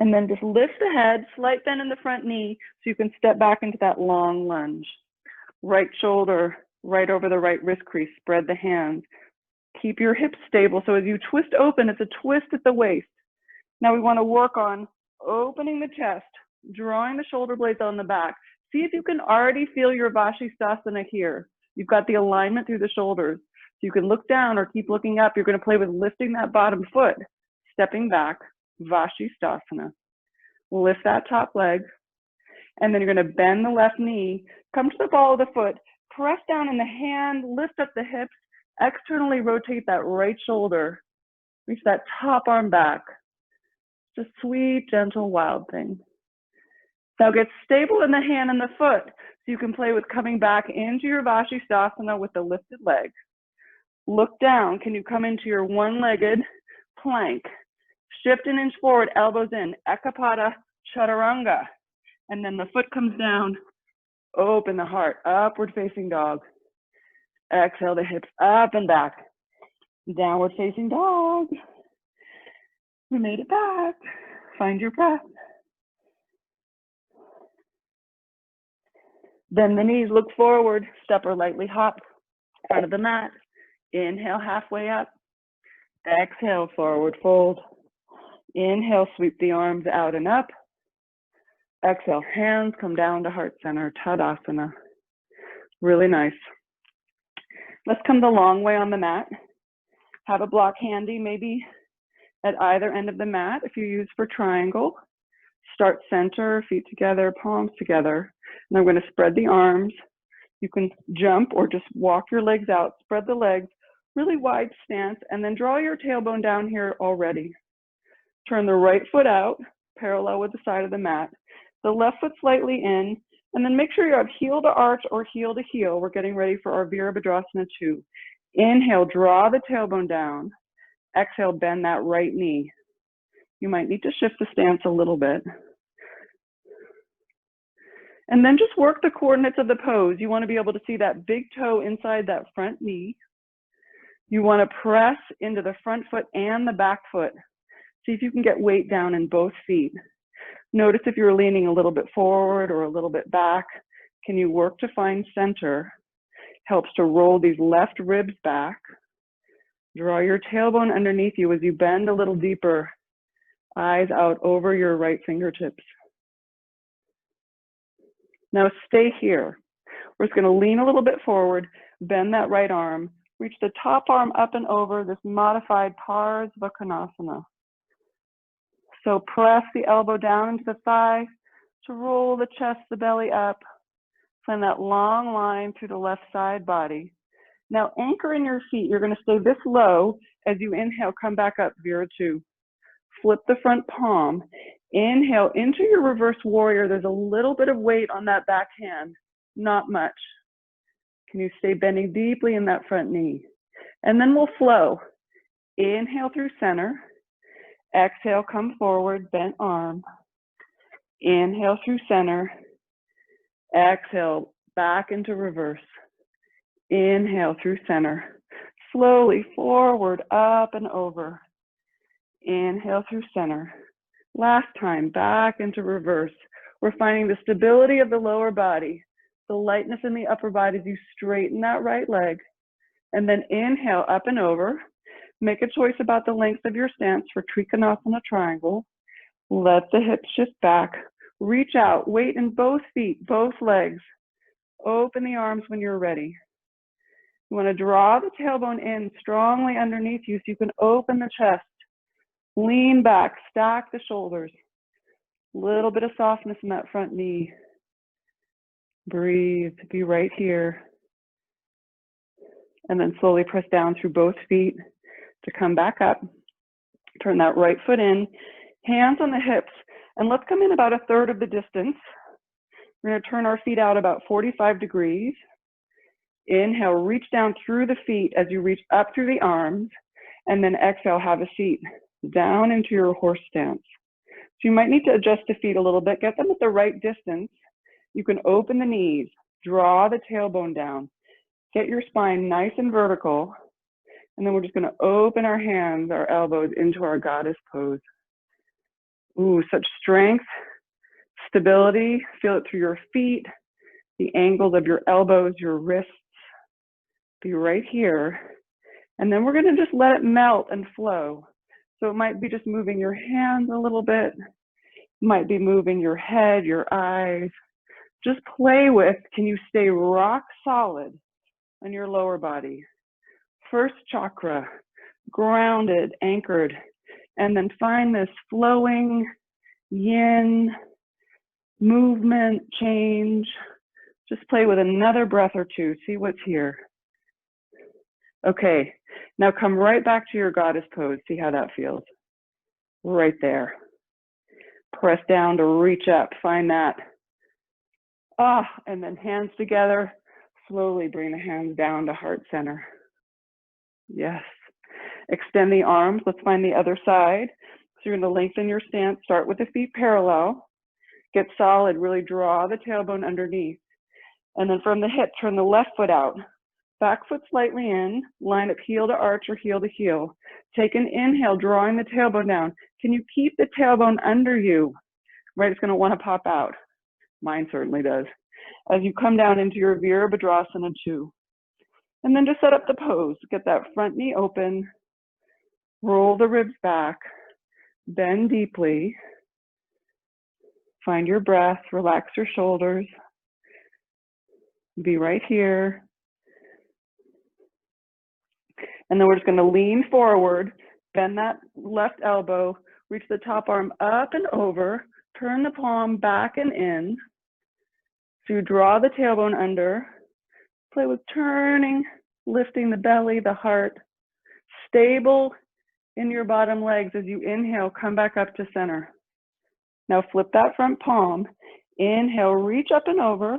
And then just lift the head, slight bend in the front knee so you can step back into that long lunge. Right shoulder right over the right wrist crease. Spread the hands. Keep your hips stable. So as you twist open, it's a twist at the waist. Now we want to work on opening the chest, drawing the shoulder blades on the back. See if you can already feel your Vashisthasana here. You've got the alignment through the shoulders. So you can look down or keep looking up. You're going to play with lifting that bottom foot, stepping back, Vashisthasana. Lift that top leg. And then you're going to bend the left knee, come to the ball of the foot, press down in the hand, lift up the hips, externally rotate that right shoulder. Reach that top arm back. It's a sweet, gentle, wild thing. Now get stable in the hand and the foot so you can play with coming back into your Vashisthasana with the lifted leg. Look down. Can you come into your one-legged plank? Shift an inch forward, elbows in, Ekapada Chaturanga. And then the foot comes down, Open the heart, upward facing dog. Exhale the hips up and back. Downward facing dog. We made it back. Find your breath. Bend the knees, look forward, step or lightly hop, front of the mat. Inhale, halfway up. Exhale, forward fold. Inhale, sweep the arms out and up. Exhale, hands come down to heart center, Tadasana. Really nice. Let's come the long way on the mat. Have a block handy, maybe at either end of the mat. If you use for triangle, start center, feet together, palms together. And I'm going to spread the arms. You can jump or just walk your legs out, spread the legs, really wide stance, and then draw your tailbone down here already. Turn the right foot out, parallel with the side of the mat. The left foot slightly in, and then make sure you have heel to arch or heel to heel. We're getting ready for our Virabhadrasana 2. Inhale, draw the tailbone down. Exhale, bend that right knee. You might need to shift the stance a little bit. And then just work the coordinates of the pose. You want to be able to see that big toe inside that front knee. You want to press into the front foot and the back foot. See if you can get weight down in both feet. Notice if you're leaning a little bit forward or a little bit back. Can you work to find center? Helps to roll these left ribs back. Draw your tailbone underneath you as you bend a little deeper. Eyes out over your right fingertips. Now stay here. We're just going to lean a little bit forward, bend that right arm, reach the top arm up and over this modified Parsva Konasana. So press the elbow down into the thigh to roll the chest, the belly up. Find that long line through the left side body. Now anchor in your feet. You're going to stay this low as you inhale, come back up, Vira 2. Flip the front palm. Inhale into your reverse warrior. There's a little bit of weight on that back hand, not much. Can you stay bending deeply in that front knee? And then we'll flow. Inhale through center. Exhale, come forward, bent arm. Inhale through center. Exhale, back into reverse. Inhale through center. Slowly forward, up and over. Inhale through center. Last time, back into reverse. We're finding the stability of the lower body, the lightness in the upper body as you straighten that right leg. And then inhale up and over. Make a choice about the length of your stance for Trikonasana triangle. Let the hips shift back. Reach out, weight in both feet, both legs. Open the arms when you're ready. You want to draw the tailbone in strongly underneath you so you can open the chest. Lean back, stack the shoulders. Little bit of softness in that front knee. Breathe, be right here. And then slowly press down through both feet to come back up. Turn that right foot in, hands on the hips, and let's come in about a third of the distance. We're going to turn our feet out about 45 degrees. Inhale, reach down through the feet as you reach up through the arms, and then exhale, have a seat down into your horse stance. So you might need to adjust the feet a little bit, get them at the right distance. You can open the knees, draw the tailbone down, get your spine nice and vertical, and then we're just going to open our hands, our elbows into our goddess pose. Ooh, such strength, stability. Feel it through your feet, the angles of your elbows, your wrists. Be right here. And then we're going to just let it melt and flow. So it might be just moving your hands a little bit. It might be moving your head, your eyes. Just play with, can you stay rock solid on your lower body? First chakra, grounded, anchored, and then find this flowing yin movement, change. Just play with another breath or two, see what's here. Okay, now come right back to your goddess pose. See how that feels. Right there. Press down to reach up, find that. And then hands together. Slowly bring the hands down to heart center. Yes. Extend the arms. Let's find the other side. So you're going to lengthen your stance. Start with the feet parallel. Get solid. Really draw the tailbone underneath. And then from the hip, turn the left foot out. Back foot slightly in, line up heel to arch or heel to heel. Take an inhale, drawing the tailbone down. Can you keep the tailbone under you? Right, it's gonna wanna pop out. Mine certainly does. As you come down into your Virabhadrasana 2. And then just set up the pose. Get that front knee open, roll the ribs back, bend deeply, find your breath, relax your shoulders, be right here. And then we're just gonna lean forward, bend that left elbow, reach the top arm up and over, turn the palm back and in. So you draw the tailbone under, play with turning, lifting the belly, the heart, stable in your bottom legs as you inhale, come back up to center. Now flip that front palm, inhale, reach up and over,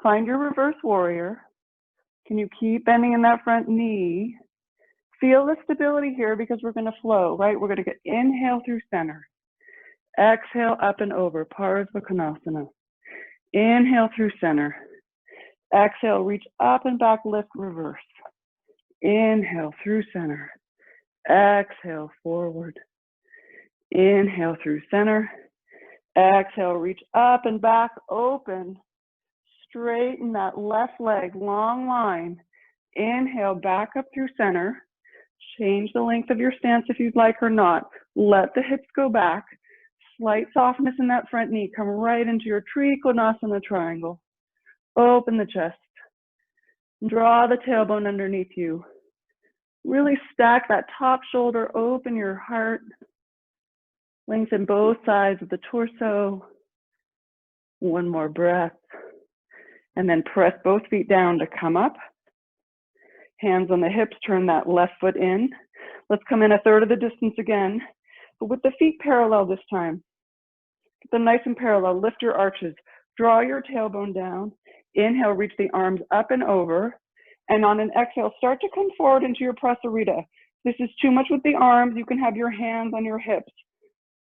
find your reverse warrior. Can you keep bending in that front knee? Feel the stability here because we're gonna flow, right? We're gonna get inhale through center. Exhale up and over, Parsva Konasana. Inhale through center. Exhale, reach up and back, lift, reverse. Inhale through center. Exhale, forward. Inhale through center. Exhale, reach up and back, open. Straighten that left leg, long line. Inhale, back up through center. Change the length of your stance if you'd like or not. Let the hips go back. Slight softness in that front knee. Come right into your Trikonasana triangle. Open the chest. Draw the tailbone underneath you. Really stack that top shoulder. Open your heart. Lengthen both sides of the torso. One more breath. And then press both feet down to come up. Hands on the hips, turn that left foot in. Let's come in a third of the distance again, but with the feet parallel this time. Get them nice and parallel. Lift your arches. Draw your tailbone down. Inhale, reach the arms up and over. And on an exhale, start to come forward into your Prasarita. This is too much with the arms. You can have your hands on your hips.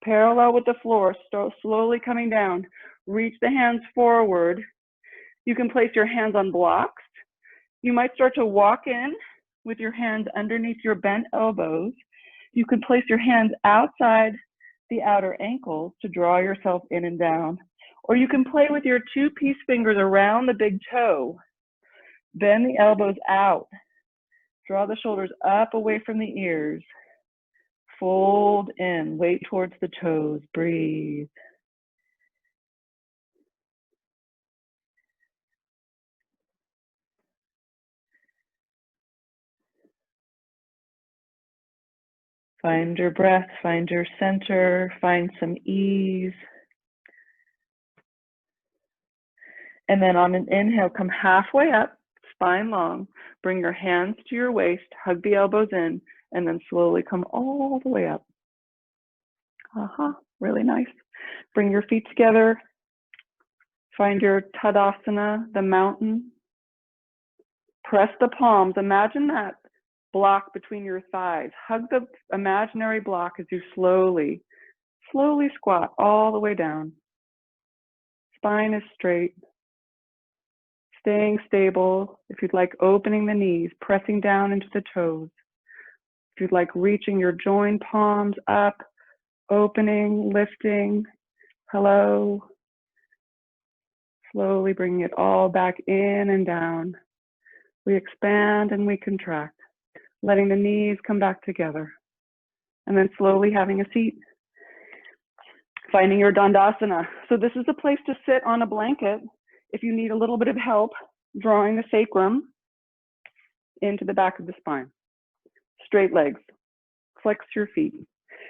Parallel with the floor, slowly coming down. Reach the hands forward. You can place your hands on blocks. You might start to walk in with your hands underneath your bent elbows. You can place your hands outside the outer ankles to draw yourself in and down. Or you can play with your two peace fingers around the big toe. Bend the elbows out. Draw the shoulders up away from the ears. Fold in, weight towards the toes, breathe. Find your breath, find your center, find some ease. And then on an inhale, come halfway up, spine long. Bring your hands to your waist, hug the elbows in, and then slowly come all the way up. Really nice. Bring your feet together. Find your Tadasana, the mountain. Press the palms. Imagine that block between your thighs. Hug the imaginary block as you slowly squat all the way down. Spine is straight. Staying stable. If you'd like, opening the knees, pressing down into the toes. If you'd like, reaching your joined palms up, opening, lifting. Hello. Slowly bringing it all back in and down. We expand and we contract. Letting the knees come back together. And then slowly having a seat. Finding your Dandasana. So this is a place to sit on a blanket if you need a little bit of help drawing the sacrum into the back of the spine. Straight legs. Flex your feet.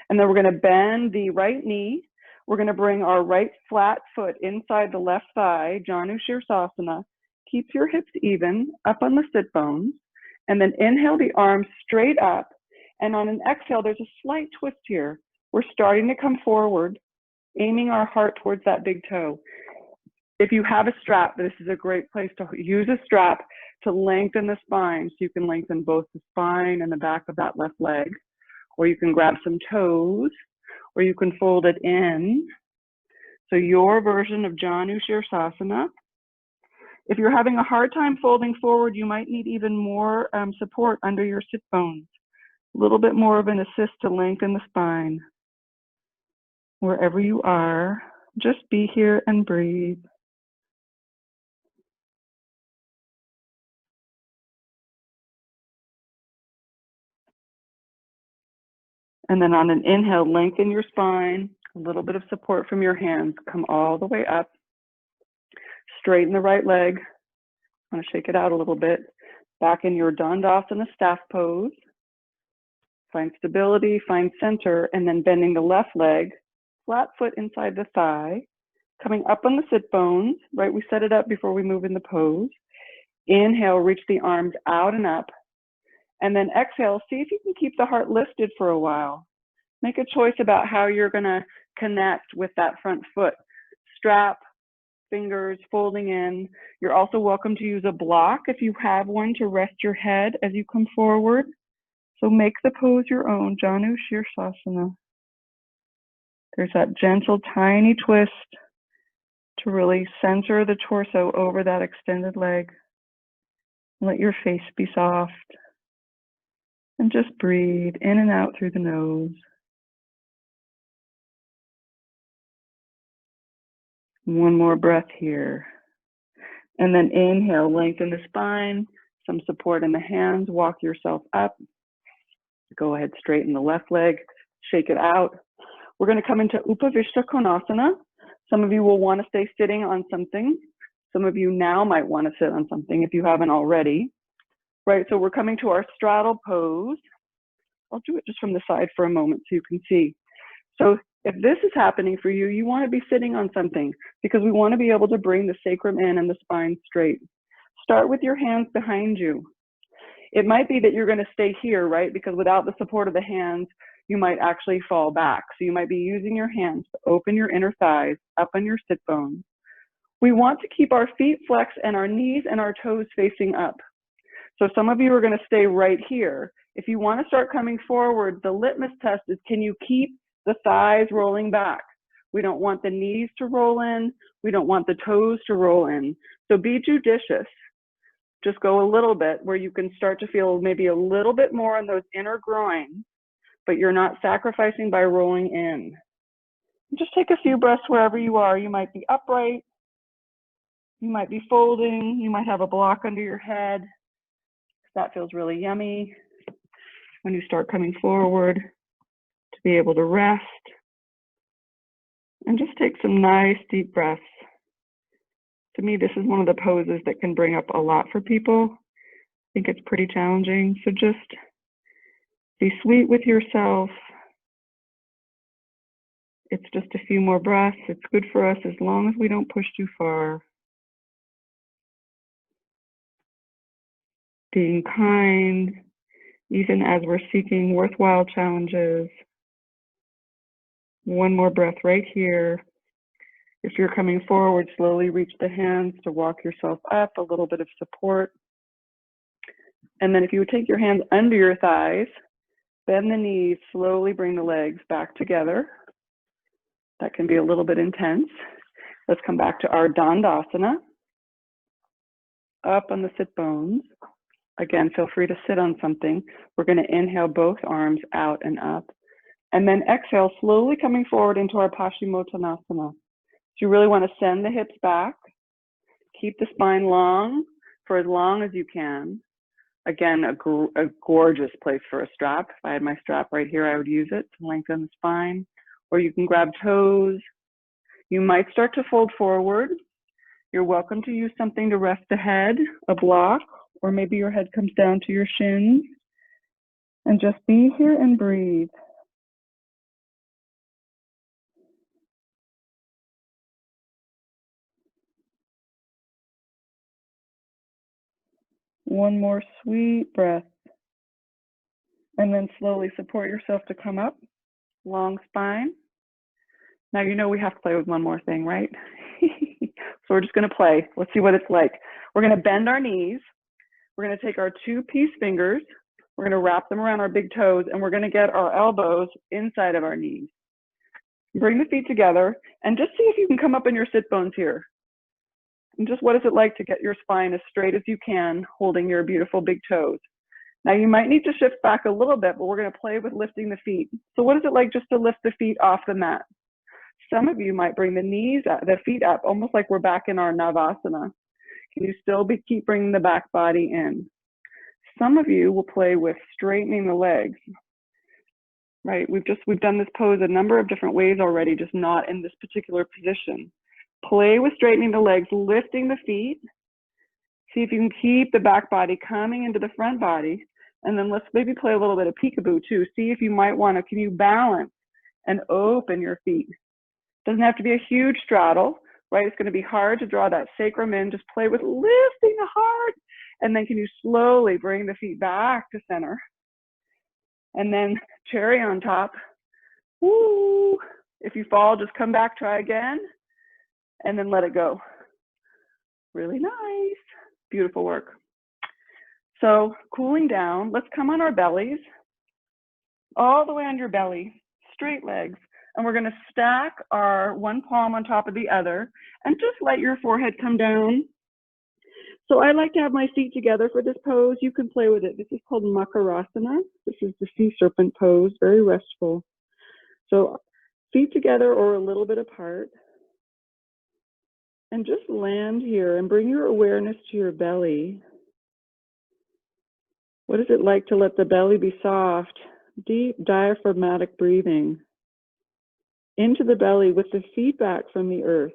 And then we're going to bend the right knee. We're going to bring our right flat foot inside the left thigh, Janu Sirsasana. Keep your hips even, up on the sit bones. And then inhale the arms straight up. And on an exhale, there's a slight twist here. We're starting to come forward, aiming our heart towards that big toe. If you have a strap, this is a great place to use a strap to lengthen the spine. So you can lengthen both the spine and the back of that left leg. Or you can grab some toes, or you can fold it in. So your version of Janu Sirsasana. If you're having a hard time folding forward, you might need even more support under your sit bones. A little bit more of an assist to lengthen the spine. Wherever you are, just be here and breathe. And then on an inhale, lengthen your spine, a little bit of support from your hands. Come all the way up. Straighten the right leg. I'm going to shake it out a little bit. Back in your Dandasana staff pose. Find stability, find center, and then bending the left leg, flat foot inside the thigh, coming up on the sit bones, right? We set it up before we move in the pose. Inhale, reach the arms out and up. And then exhale, see if you can keep the heart lifted for a while. Make a choice about how you're gonna connect with that front foot. Strap, fingers folding in. You're also welcome to use a block if you have one to rest your head as you come forward. So make the pose your own, Janu Shirsasana. There's that gentle, tiny twist to really center the torso over that extended leg. Let your face be soft. And just breathe in and out through the nose. One more breath here. And then inhale, lengthen the spine, some support in the hands, walk yourself up. Go ahead, straighten the left leg, shake it out. We're going to come into Upavishta Konasana. Some of you will want to stay sitting on something. Some of you now might want to sit on something if you haven't already. Right, so we're coming to our straddle pose. I'll do it just from the side for a moment so you can see. So if this is happening for you, you want to be sitting on something because we want to be able to bring the sacrum in and the spine straight. Start with your hands behind you. It might be that you're going to stay here, right? Because without the support of the hands, you might actually fall back. So you might be using your hands to open your inner thighs up on your sit bones. We want to keep our feet flexed and our knees and our toes facing up. So some of you are going to stay right here. If you want to start coming forward, the litmus test is, can you keep the thighs rolling back? We don't want the knees to roll in. We don't want the toes to roll in. So be judicious. Just go a little bit where you can start to feel maybe a little bit more on those inner groins, but you're not sacrificing by rolling in. Just take a few breaths wherever you are. You might be upright. You might be folding. You might have a block under your head. That feels really yummy. When you start coming forward, to be able to rest. And just take some nice deep breaths. To me, this is one of the poses that can bring up a lot for people. I think it's pretty challenging. So just be sweet with yourself. It's just a few more breaths. It's good for us as long as we don't push too far. Being kind, even as we're seeking worthwhile challenges. One more breath right here. If you're coming forward, slowly reach the hands to walk yourself up, a little bit of support. And then if you would take your hands under your thighs, bend the knees, slowly bring the legs back together. That can be a little bit intense. Let's come back to our Dandasana. Up on the sit bones. Again, feel free to sit on something. We're going to inhale both arms out and up. And then exhale, slowly coming forward into our Paschimottanasana. So you really want to send the hips back. Keep the spine long for as long as you can. Again, a gorgeous place for a strap. If I had my strap right here, I would use it to lengthen the spine. Or you can grab toes. You might start to fold forward. You're welcome to use something to rest the head, a block, or maybe your head comes down to your shins. And just be here and breathe. One more sweet breath. And then slowly support yourself to come up. Long spine. Now you know we have to play with one more thing, right? So we're just going to play. Let's see what it's like. We're going to bend our knees. We're going to take our two peace fingers. We're going to wrap them around our big toes, and we're going to get our elbows inside of our knees. Bring the feet together, and just see if you can come up in your sit bones here. And just what is it like to get your spine as straight as you can, holding your beautiful big toes? Now you might need to shift back a little bit, but we're going to play with lifting the feet. So what is it like just to lift the feet off the mat? Some of you might bring the feet up, almost like we're back in our Navasana. Can you still keep bringing the back body in? Some of you will play with straightening the legs, right? We've done this pose a number of different ways already, just not in this particular position. Play with straightening the legs, lifting the feet. See if you can keep the back body coming into the front body. And then let's maybe play a little bit of peekaboo too. See if you might want to, can you balance and open your feet? Doesn't have to be a huge straddle, right? It's going to be hard to draw that sacrum in. Just play with lifting the heart. And then can you slowly bring the feet back to center? And then cherry on top. Woo! If you fall, just come back, try again, and then let it go. Really nice. Beautiful work. So cooling down, let's come on our bellies, all the way on your belly, straight legs. And we're going to stack our one palm on top of the other and just let your forehead come down. So I like to have my feet together for this pose. You can play with it. This is called Makarasana. This is the sea serpent pose, very restful. So feet together or a little bit apart. And just land here and bring your awareness to your belly. What is it like to let the belly be soft? Deep diaphragmatic breathing into the belly with the feedback from the earth.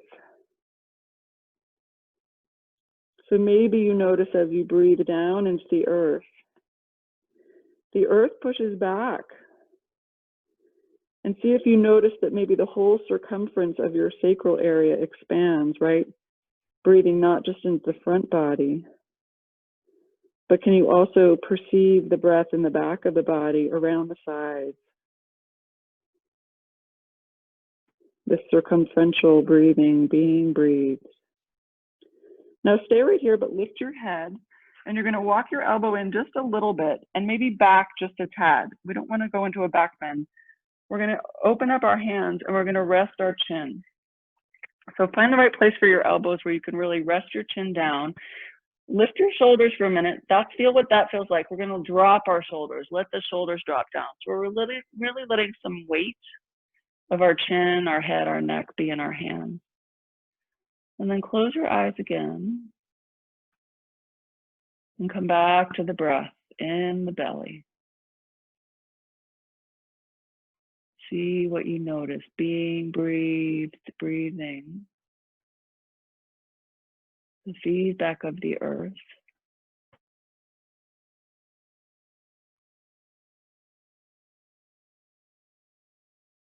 So maybe you notice as you breathe down into the earth pushes back. And see if you notice that maybe the whole circumference of your sacral area expands, right? Breathing not just into the front body, but can you also perceive the breath in the back of the body, around the sides? This circumferential breathing being breathed. Now stay right here, but lift your head, and you're going to walk your elbow in just a little bit, and maybe back just a tad. We don't want to go into a back bend. We're going to open up our hands, and we're going to rest our chin. So find the right place for your elbows where you can really rest your chin down. Lift your shoulders for a minute. Feel what that feels like. We're going to drop our shoulders. Let the shoulders drop down. So we're really letting some weight of our chin, our head, our neck be in our hands. And then close your eyes again. And come back to the breath in the belly. See what you notice. Being breathed, breathing. The feedback of the earth.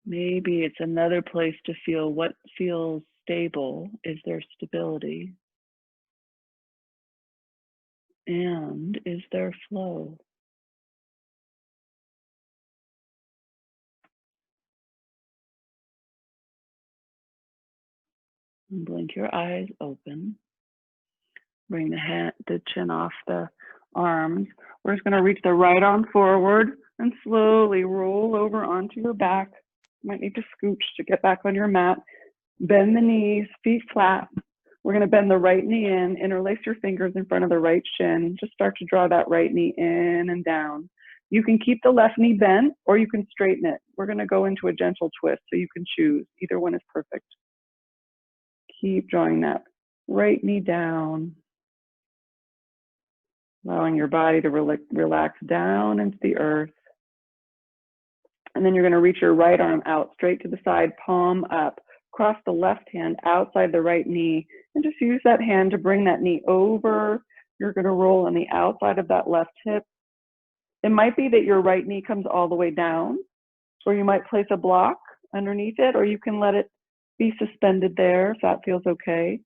Maybe it's another place to feel what feels stable. Is there stability? And is there flow? And blink your eyes open. Bring the chin off the arms. We're just going to reach the right arm forward and slowly roll over onto your back. You might need to scooch to get back on your mat. Bend the knees, feet flat. We're going to bend the right knee in, interlace your fingers in front of the right shin. Just start to draw that right knee in and down. You can keep the left knee bent or you can straighten it. We're going to go into a gentle twist, so you can choose. Either one is perfect. Keep drawing that right knee down. Allowing your body to relax down into the earth. And then you're going to reach your right arm out straight to the side, palm up. Cross the left hand outside the right knee and just use that hand to bring that knee over. You're going to roll on the outside of that left hip. It might be that your right knee comes all the way down, or you might place a block underneath it, or you can let it be suspended there if that feels okay.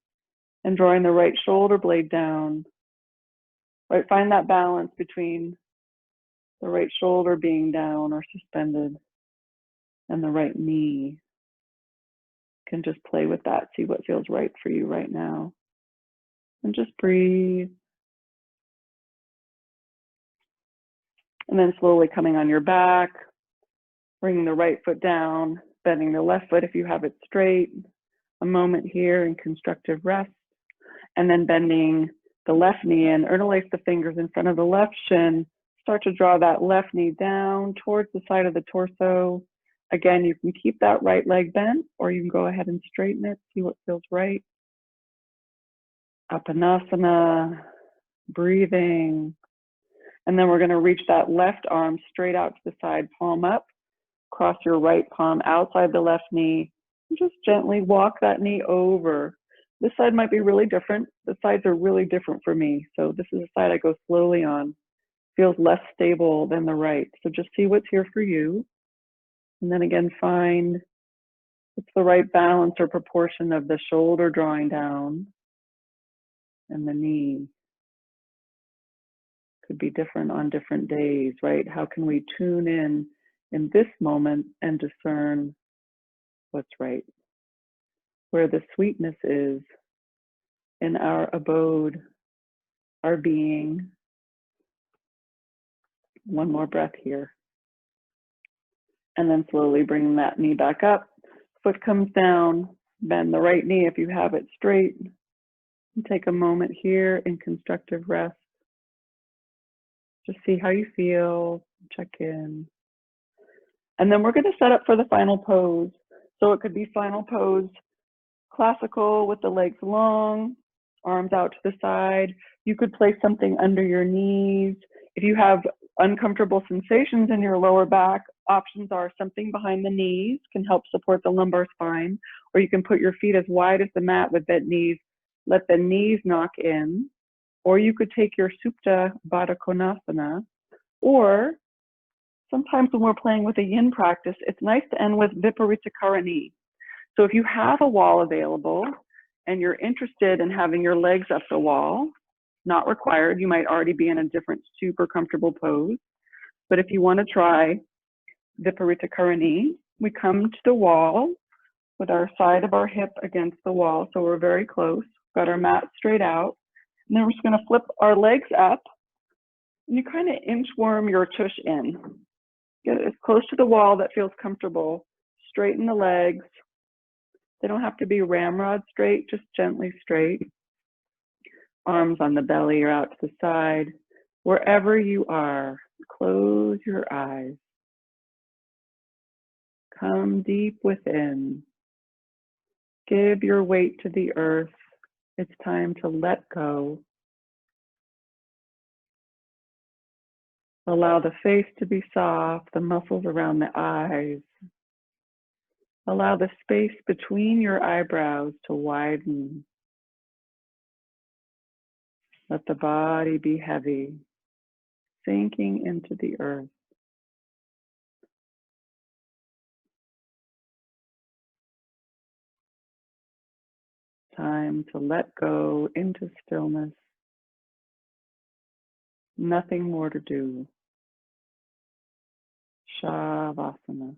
And drawing the right shoulder blade down. Right, find that balance between the right shoulder being down or suspended and the right knee. Can just play with that, see what feels right for you right now. And just breathe. And then slowly coming on your back, bringing the right foot down, bending the left foot if you have it straight. A moment here in constructive rest. And then bending the left knee in, interlace the fingers in front of the left shin. Start to draw that left knee down towards the side of the torso. Again, you can keep that right leg bent, or you can go ahead and straighten it, see what feels right. Apanasana, breathing. And then we're going to reach that left arm straight out to the side, palm up, cross your right palm outside the left knee, and just gently walk that knee over. This side might be really different. The sides are really different for me. So this is the side I go slowly on. Feels less stable than the right. So just see what's here for you. And then again, find what's the right balance or proportion of the shoulder drawing down and the knee. Could be different on different days, right? How can we tune in this moment and discern what's right? Where the sweetness is in our abode, our being. One more breath here. And then slowly bring that knee back up. Foot comes down, bend the right knee if you have it straight. And take a moment here in constructive rest. Just see how you feel, check in. And then we're going to set up for the final pose. So it could be final pose, classical with the legs long, arms out to the side. You could place something under your knees. If you have uncomfortable sensations in your lower back, options are something behind the knees can help support the lumbar spine, or you can put your feet as wide as the mat with bent knees. Let the knees knock in, or you could take your Supta Baddha Konasana, or sometimes when we're playing with a yin practice, it's nice to end with Viparita Karani. So if you have a wall available and you're interested in having your legs up the wall, not required, you might already be in a different super comfortable pose. But if you want to try Viparita Karani, we come to the wall with our side of our hip against the wall. So we're very close, got our mat straight out. And then we're just going to flip our legs up. And you kind of inchworm your tush in. Get as close to the wall that feels comfortable. Straighten the legs. They don't have to be ramrod straight, just gently straight. Arms on the belly or out to the side. Wherever you are, close your eyes. Come deep within. Give your weight to the earth. It's time to let go. Allow the face to be soft, the muscles around the eyes. Allow the space between your eyebrows to widen. Let the body be heavy, sinking into the earth. Time to let go into stillness. Nothing more to do. Shavasana.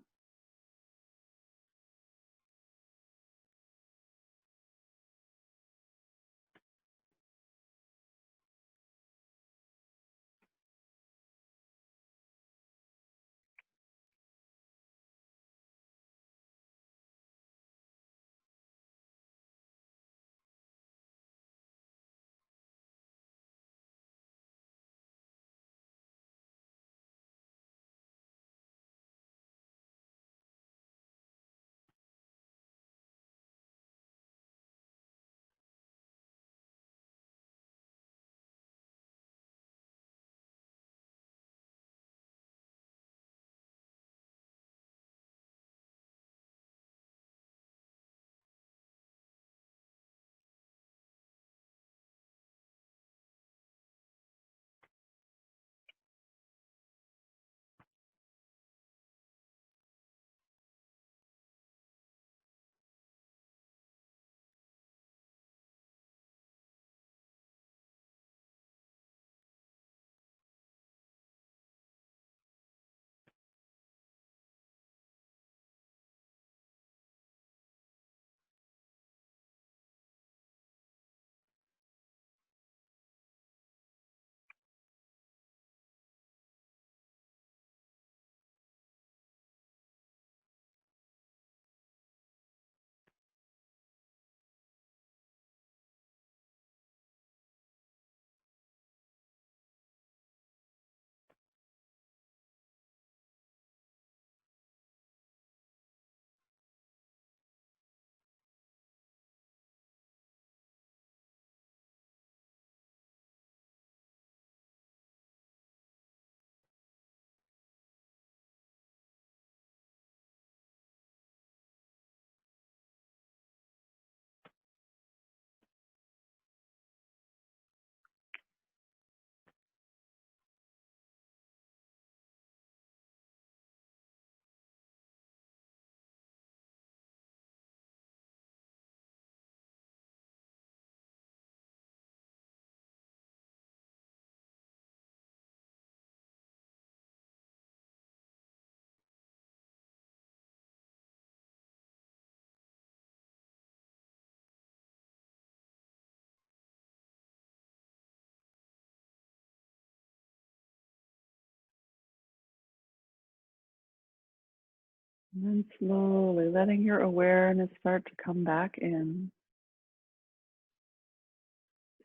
And then slowly letting your awareness start to come back in,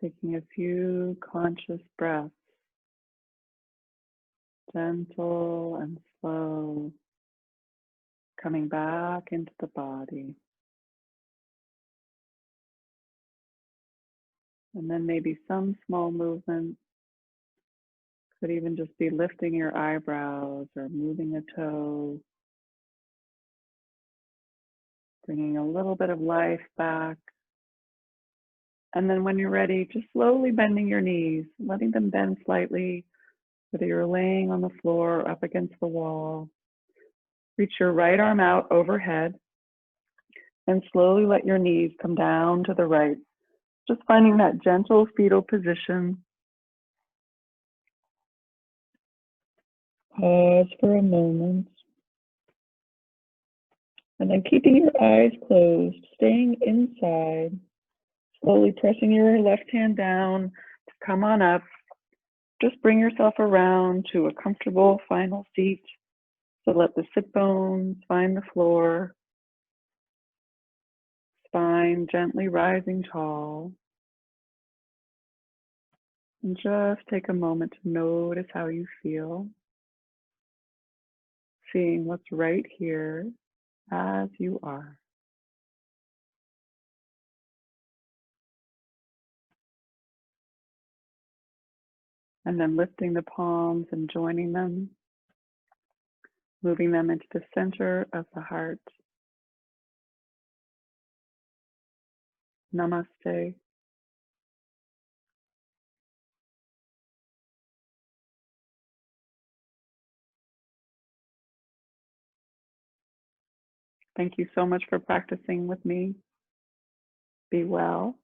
taking a few conscious breaths, gentle and slow, coming back into the body. And then maybe some small movement, could even just be lifting your eyebrows or moving a toe, bringing a little bit of life back. And then when you're ready, just slowly bending your knees, letting them bend slightly, whether you're laying on the floor or up against the wall. Reach your right arm out overhead and slowly let your knees come down to the right. Just finding that gentle fetal position. Pause for a moment. And then keeping your eyes closed, staying inside, slowly pressing your left hand down to come on up. Just bring yourself around to a comfortable final seat. So let the sit bones find the floor, spine gently rising tall. And just take a moment to notice how you feel, seeing what's right here as you are. And then lifting the palms and joining them, moving them into the center of the heart. Namaste. Thank you so much for practicing with me. Be well.